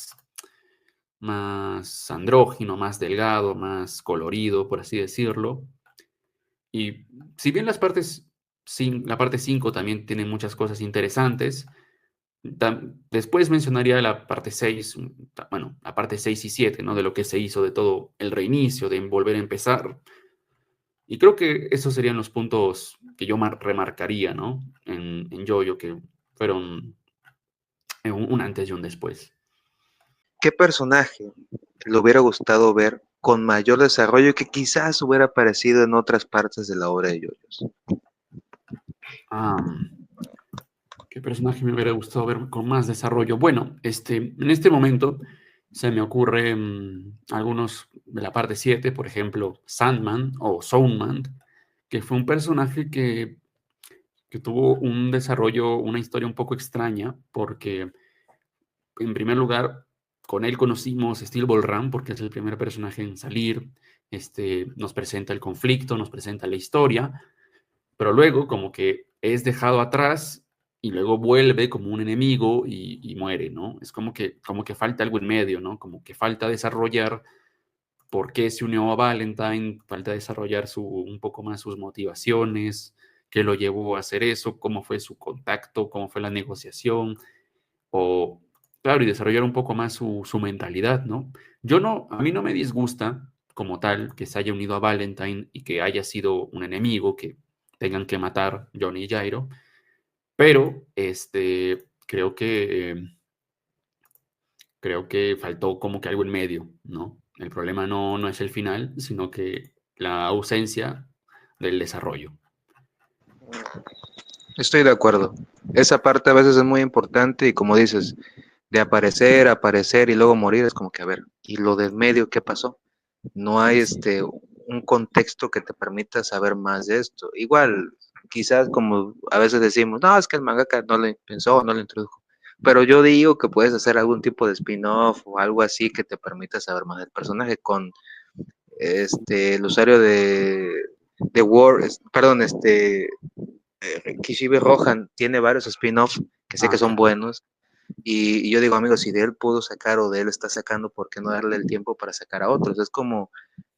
andrógino, más delgado, más colorido, por así decirlo. Y si bien la parte 5 también tiene muchas cosas interesantes, después mencionaría la parte 6, bueno, la parte 6 y 7, ¿no? De lo que se hizo, de todo el reinicio, de volver a empezar. Y creo que esos serían los puntos que yo remarcaría, ¿no? En JoJo, que fueron un antes y un después. ¿Qué personaje le hubiera gustado ver con mayor desarrollo que quizás hubiera aparecido en otras partes de la obra de JoJo's? Ah, ¿qué personaje me hubiera gustado ver con más desarrollo? Bueno, en este momento se me ocurren algunos de la parte 7, por ejemplo, Sandman o Soundman, que fue un personaje que tuvo un desarrollo, una historia un poco extraña, porque en primer lugar, con él conocimos Steel Ball Run, porque es el primer personaje en salir, nos presenta el conflicto, nos presenta la historia, pero luego como que es dejado atrás y luego vuelve como un enemigo y muere, ¿no? Es como que falta algo en medio, ¿no? Como que falta desarrollar por qué se unió a Valentine, falta desarrollar un poco más sus motivaciones, qué lo llevó a hacer eso, cómo fue su contacto, cómo fue la negociación, o, claro, y desarrollar un poco más su mentalidad, ¿no? A mí no me disgusta como tal que se haya unido a Valentine y que haya sido un enemigo, que tengan que matar Johnny y Jairo, pero creo que faltó como que algo en medio, ¿no? El problema no es el final, sino que la ausencia del desarrollo. Estoy de acuerdo. Esa parte a veces es muy importante y como dices, de aparecer, aparecer y luego morir es como que, a ver, ¿y lo del medio qué pasó? No hay un contexto que te permita saber más de esto. Igual, quizás como a veces decimos, no, es que el mangaka no lo pensó, no lo introdujo. Pero yo digo que puedes hacer algún tipo de spin-off o algo así que te permita saber más del personaje con el usuario de War, perdón, Kishibe Rohan tiene varios spin-off que sé que Ah, son claro. buenos y yo digo, amigos, si de él pudo sacar o de él está sacando, ¿por qué no darle el tiempo para sacar a otros? Es como,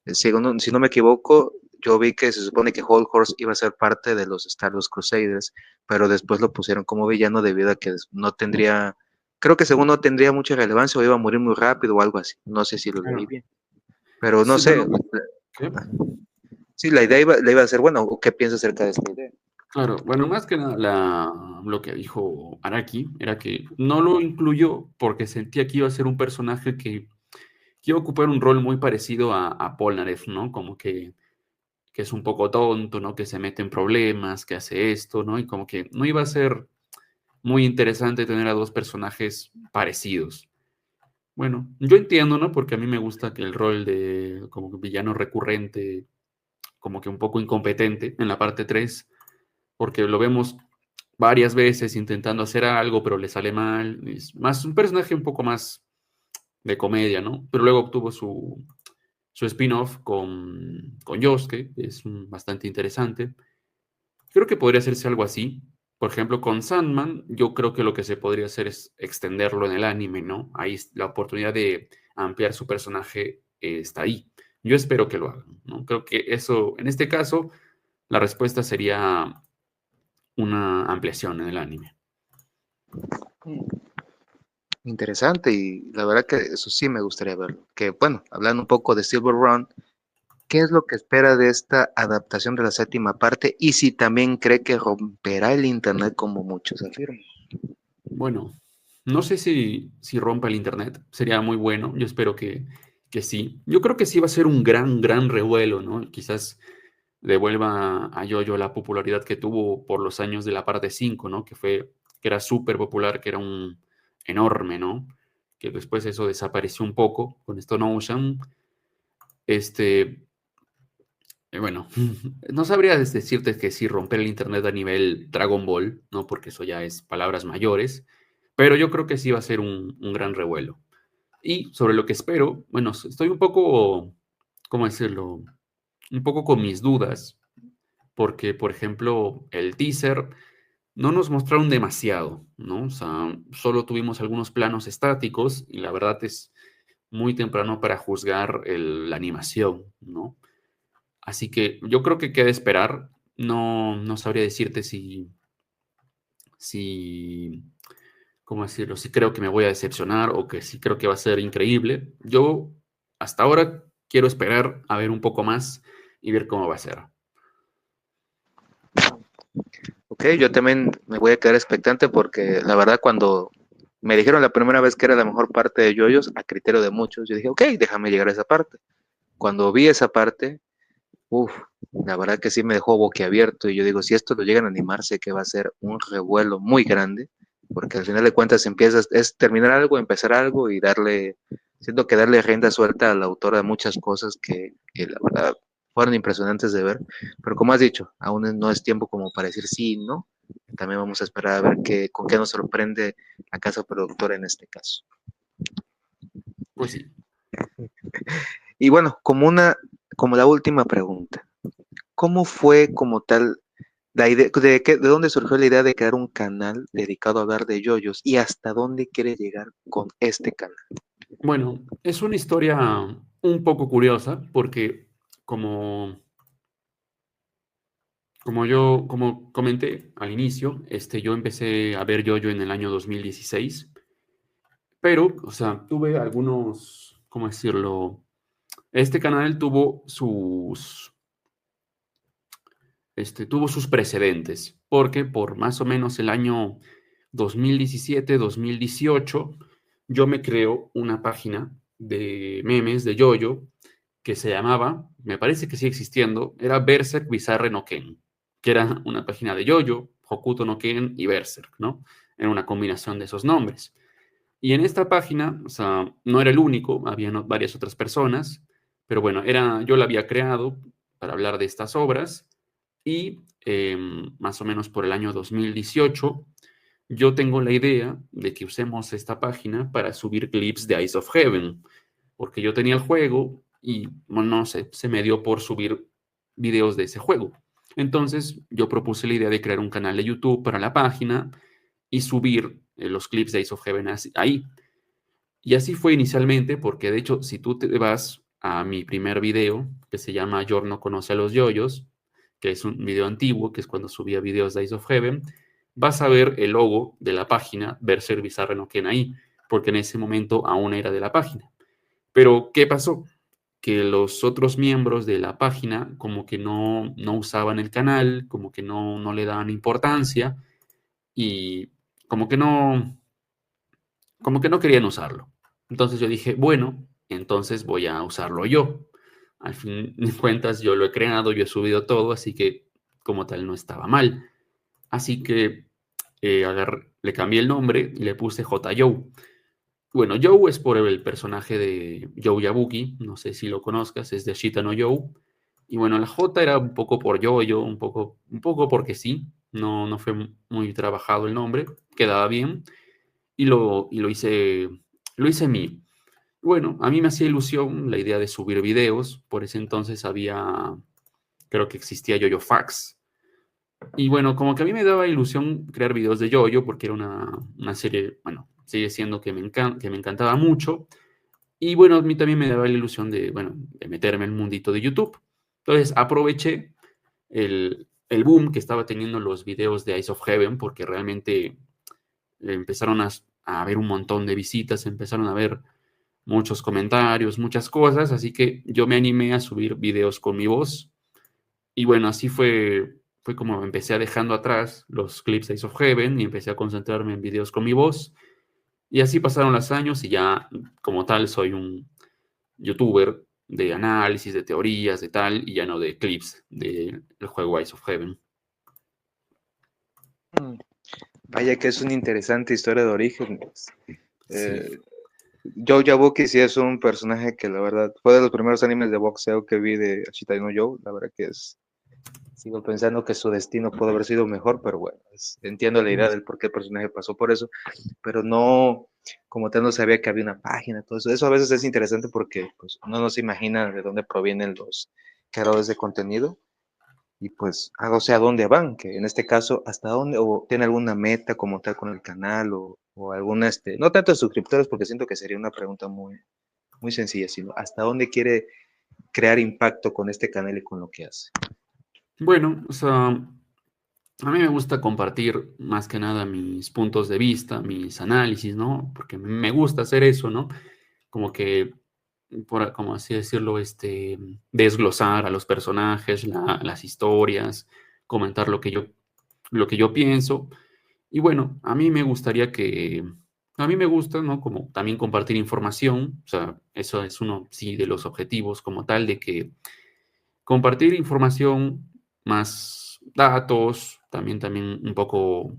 si no me equivoco, yo vi que se supone que Whole Horse iba a ser parte de los Star Wars Crusaders, pero después lo pusieron como villano debido a que no tendría, creo que según no tendría mucha relevancia o iba a morir muy rápido o algo así. No sé si lo leí Claro. bien, pero no Sí, sé. bueno, ¿qué? Sí, la idea le iba a ser buena, ¿o qué piensas acerca de esta idea? Claro, bueno, más que nada lo que dijo Araki era que no lo incluyó porque sentía que iba a ser un personaje que iba a ocupar un rol muy parecido a Polnareff, ¿no? Como que es un poco tonto, ¿no? Que se mete en problemas, que hace esto, ¿no? Y como que no iba a ser muy interesante tener a dos personajes parecidos. Bueno, yo entiendo, ¿no? Porque a mí me gusta que el rol de como villano recurrente, como que un poco incompetente en la parte 3 porque lo vemos varias veces intentando hacer algo, pero le sale mal. Es más un personaje un poco más de comedia, ¿no? Pero luego obtuvo su spin-off con Yosuke, que es bastante interesante. Creo que podría hacerse algo así. Por ejemplo, con Sandman, yo creo que lo que se podría hacer es extenderlo en el anime, ¿no? Ahí la oportunidad de ampliar su personaje está ahí. Yo espero que lo hagan, ¿no? Creo que eso, en este caso, la respuesta sería una ampliación en el anime. Interesante y la verdad que eso sí me gustaría verlo. Que bueno, hablando un poco de Silver Run, ¿qué es lo que espera de esta adaptación de la séptima parte? Y si también cree que romperá el internet como muchos afirman. Bueno, no sé si rompa el internet, sería muy bueno, yo espero que sí. Yo creo que sí va a ser un gran revuelo, ¿no? Quizás devuelva a JoJo la popularidad que tuvo por los años de la parte 5, ¿no? Que era súper popular, que era un enorme, ¿no? Que después eso desapareció un poco con Stone Ocean. Este, bueno, no sabría decirte que si romper el internet a nivel Dragon Ball, ¿no? Porque eso ya es palabras mayores, pero yo creo que sí va a ser un gran revuelo. Y sobre lo que espero, bueno, estoy un poco, ¿cómo decirlo? Un poco con mis dudas, porque, por ejemplo, el teaser no nos mostraron demasiado, ¿no? O sea, solo tuvimos algunos planos estáticos y la verdad es muy temprano para juzgar la animación, ¿no? Así que yo creo que queda esperar. No sabría decirte si, ¿cómo decirlo? Si creo que me voy a decepcionar o que si creo que va a ser increíble. Yo hasta ahora quiero esperar a ver un poco más y ver cómo va a ser. Ok, yo también me voy a quedar expectante porque la verdad cuando me dijeron la primera vez que era la mejor parte de Yoyos, a criterio de muchos, yo dije, ok, déjame llegar a esa parte. Cuando vi esa parte, uff, la verdad que sí me dejó boquiabierto y yo digo, si esto lo llegan a animarse, que va a ser un revuelo muy grande, porque al final de cuentas empiezas, es terminar algo, empezar algo y siento que darle rienda suelta al autor de muchas cosas que la verdad fueron impresionantes de ver, pero como has dicho, aún no es tiempo como para decir sí, no, también vamos a esperar a ver con qué nos sorprende la casa productora en este caso. Pues sí. Y bueno, como la última pregunta, ¿cómo fue como tal ¿De dónde surgió la idea de crear un canal dedicado a hablar de yoyos y hasta dónde quiere llegar con este canal? Bueno, es una historia un poco curiosa porque como, como comenté al inicio, yo empecé a ver yoyo en el año 2016, pero, o sea, tuve algunos, ¿cómo decirlo? Este canal tuvo sus precedentes, porque por más o menos el año 2017, 2018, yo me creo una página de memes de Yoyo que se llamaba, me parece que sigue existiendo, era Berserk Bizarre no Ken, que era una página de Yoyo, Hokuto no Ken y Berserk, ¿no? Era una combinación de esos nombres. Y en esta página, o sea, no era el único, había varias otras personas, pero bueno, yo la había creado para hablar de estas obras y más o menos por el año 2018 yo tengo la idea de que usemos esta página para subir clips de Eyes of Heaven, porque yo tenía el juego y, bueno, no sé, se me dio por subir videos de ese juego. Entonces yo propuse la idea de crear un canal de YouTube para la página y subir los clips de Eyes of Heaven ahí. Y así fue inicialmente, porque de hecho, si tú te vas a mi primer video, que se llama Yor no conoce a los yoyos, que es un video antiguo, que es cuando subía videos de Eyes of Heaven, vas a ver el logo de la página Berserk Bizarre no Ken ahí, porque en ese momento aún era de la página. Pero, ¿qué pasó? Que los otros miembros de la página como que no usaban el canal, como que no le daban importancia y como que no querían usarlo. Entonces yo dije, bueno, entonces voy a usarlo yo. Al fin de cuentas, yo lo he creado, yo he subido todo, así que como tal no estaba mal. Así que le cambié el nombre y le puse J. Joe. Bueno, Joe es por el personaje de Joe Yabuki, no sé si lo conozcas, es de Shita no Joe. Y bueno, la J era un poco por yo, un poco porque sí, no fue muy trabajado el nombre, quedaba bien y lo hice mío. Bueno, a mí me hacía ilusión la idea de subir videos. Por ese entonces creo que existía YoYo Fax. Y bueno, como que a mí me daba ilusión crear videos de YoYo porque era una serie, bueno, sigue siendo que me encantaba mucho. Y bueno, a mí también me daba la ilusión de, bueno, de meterme en el mundito de YouTube. Entonces aproveché el boom que estaba teniendo los videos de Eyes of Heaven porque realmente empezaron a haber un montón de visitas, empezaron a ver muchos comentarios, muchas cosas, así que yo me animé a subir videos con mi voz. Y bueno, así fue como empecé a dejando atrás los clips de Ace of Heaven y empecé a concentrarme en videos con mi voz. Y así pasaron los años y ya como tal soy un youtuber de análisis, de teorías, de tal, y ya no de clips del juego Ace of Heaven. Mm, Vaya que es una interesante historia de orígenes. Sí. Joe Yabuki sí es un personaje que la verdad fue de los primeros animes de boxeo que vi de Ashita no Joe. La verdad que sigo pensando que su destino pudo haber sido mejor, pero bueno, entiendo la idea del por qué el personaje pasó por eso, pero no, como tal no sabía que había una página, todo eso. Eso a veces es interesante porque pues, uno no se imagina de dónde provienen los creadores de contenido y pues, o sea, a dónde van, que en este caso, hasta dónde, o tiene alguna meta como tal con el canal o alguna, no tanto de suscriptores, porque siento que sería una pregunta muy sencilla, sino hasta dónde quiere crear impacto con este canal y con lo que hace. Bueno, o sea, a mí me gusta compartir más que nada mis puntos de vista, mis análisis, ¿no? Porque me gusta hacer eso, ¿no? Como que, como así decirlo, desglosar a los personajes, las historias, comentar lo que yo pienso. Y bueno, a mí me gusta, ¿no? Como también compartir información, o sea, eso es uno, sí, de los objetivos como tal, de que compartir información más datos, también un poco,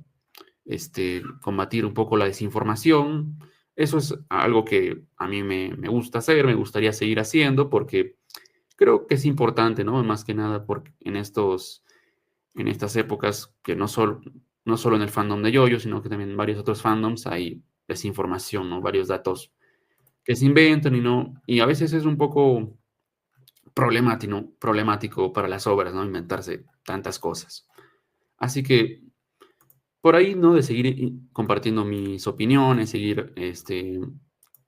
combatir un poco la desinformación. Eso es algo que a mí me gusta hacer, me gustaría seguir haciendo porque creo que es importante, ¿no? Más que nada porque en estas épocas que no solo en el fandom de JoJo, sino que también en varios otros fandoms hay desinformación, ¿no? Varios datos que se inventan y a veces es un poco problemático para las obras, ¿no? Inventarse tantas cosas. Así que por ahí, ¿no? De seguir compartiendo mis opiniones, seguir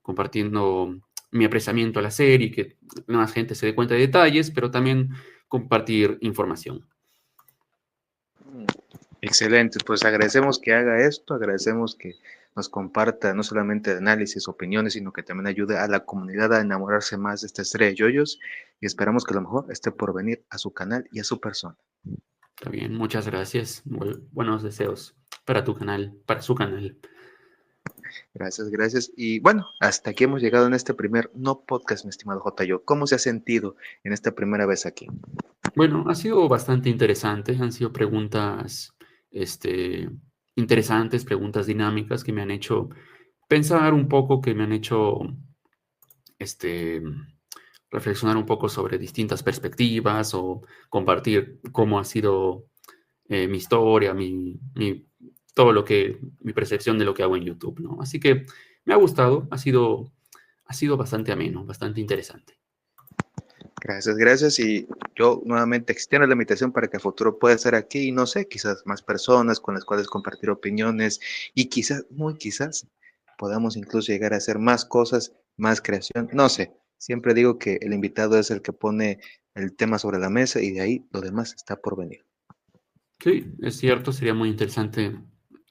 compartiendo mi apreciamiento a la serie, que más gente se dé cuenta de detalles, pero también compartir información. Excelente, pues agradecemos que haga esto, agradecemos que nos comparta no solamente análisis, opiniones, sino que también ayude a la comunidad a enamorarse más de esta estrella de yoyos y esperamos que lo mejor esté por venir a su canal y a su persona. Está bien, muchas gracias. Buenos deseos para tu canal, para su canal. Gracias, gracias. Y bueno, hasta aquí hemos llegado en este primer no podcast, mi estimado Jotayo. ¿Cómo se ha sentido en esta primera vez aquí? Bueno, ha sido bastante interesante. Han sido preguntas, interesantes, preguntas dinámicas que me han hecho pensar un poco, que me han hecho, este, reflexionar un poco sobre distintas perspectivas o compartir cómo ha sido mi historia, todo lo que, mi percepción de lo que hago en YouTube, ¿no? Así que me ha gustado, ha sido bastante ameno, bastante interesante. Gracias, gracias. Y yo nuevamente extiendo la invitación para que a futuro pueda estar aquí y no sé, quizás más personas con las cuales compartir opiniones y quizás, muy quizás, podamos incluso llegar a hacer más cosas, más creación. No sé, siempre digo que el invitado es el que pone el tema sobre la mesa y de ahí lo demás está por venir. Sí, es cierto, sería muy interesante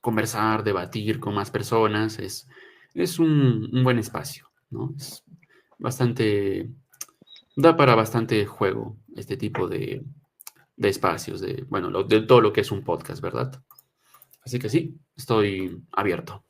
conversar, debatir con más personas, es un buen espacio, ¿no? Es bastante, da para bastante juego este tipo de espacios, bueno, de todo lo que es un podcast, ¿verdad? Así que sí, estoy abierto.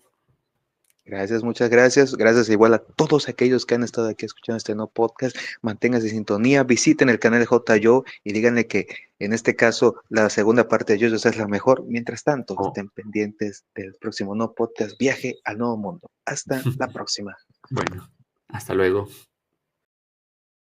Gracias, muchas gracias. Gracias igual a todos aquellos que han estado aquí escuchando este nuevo podcast. Manténganse en sintonía, visiten el canal de JYO y díganle que en este caso la segunda parte de JoJo's es la mejor. Mientras tanto, Oh. estén pendientes del próximo no podcast Viaje al Nuevo Mundo. Hasta la próxima. Bueno, hasta luego.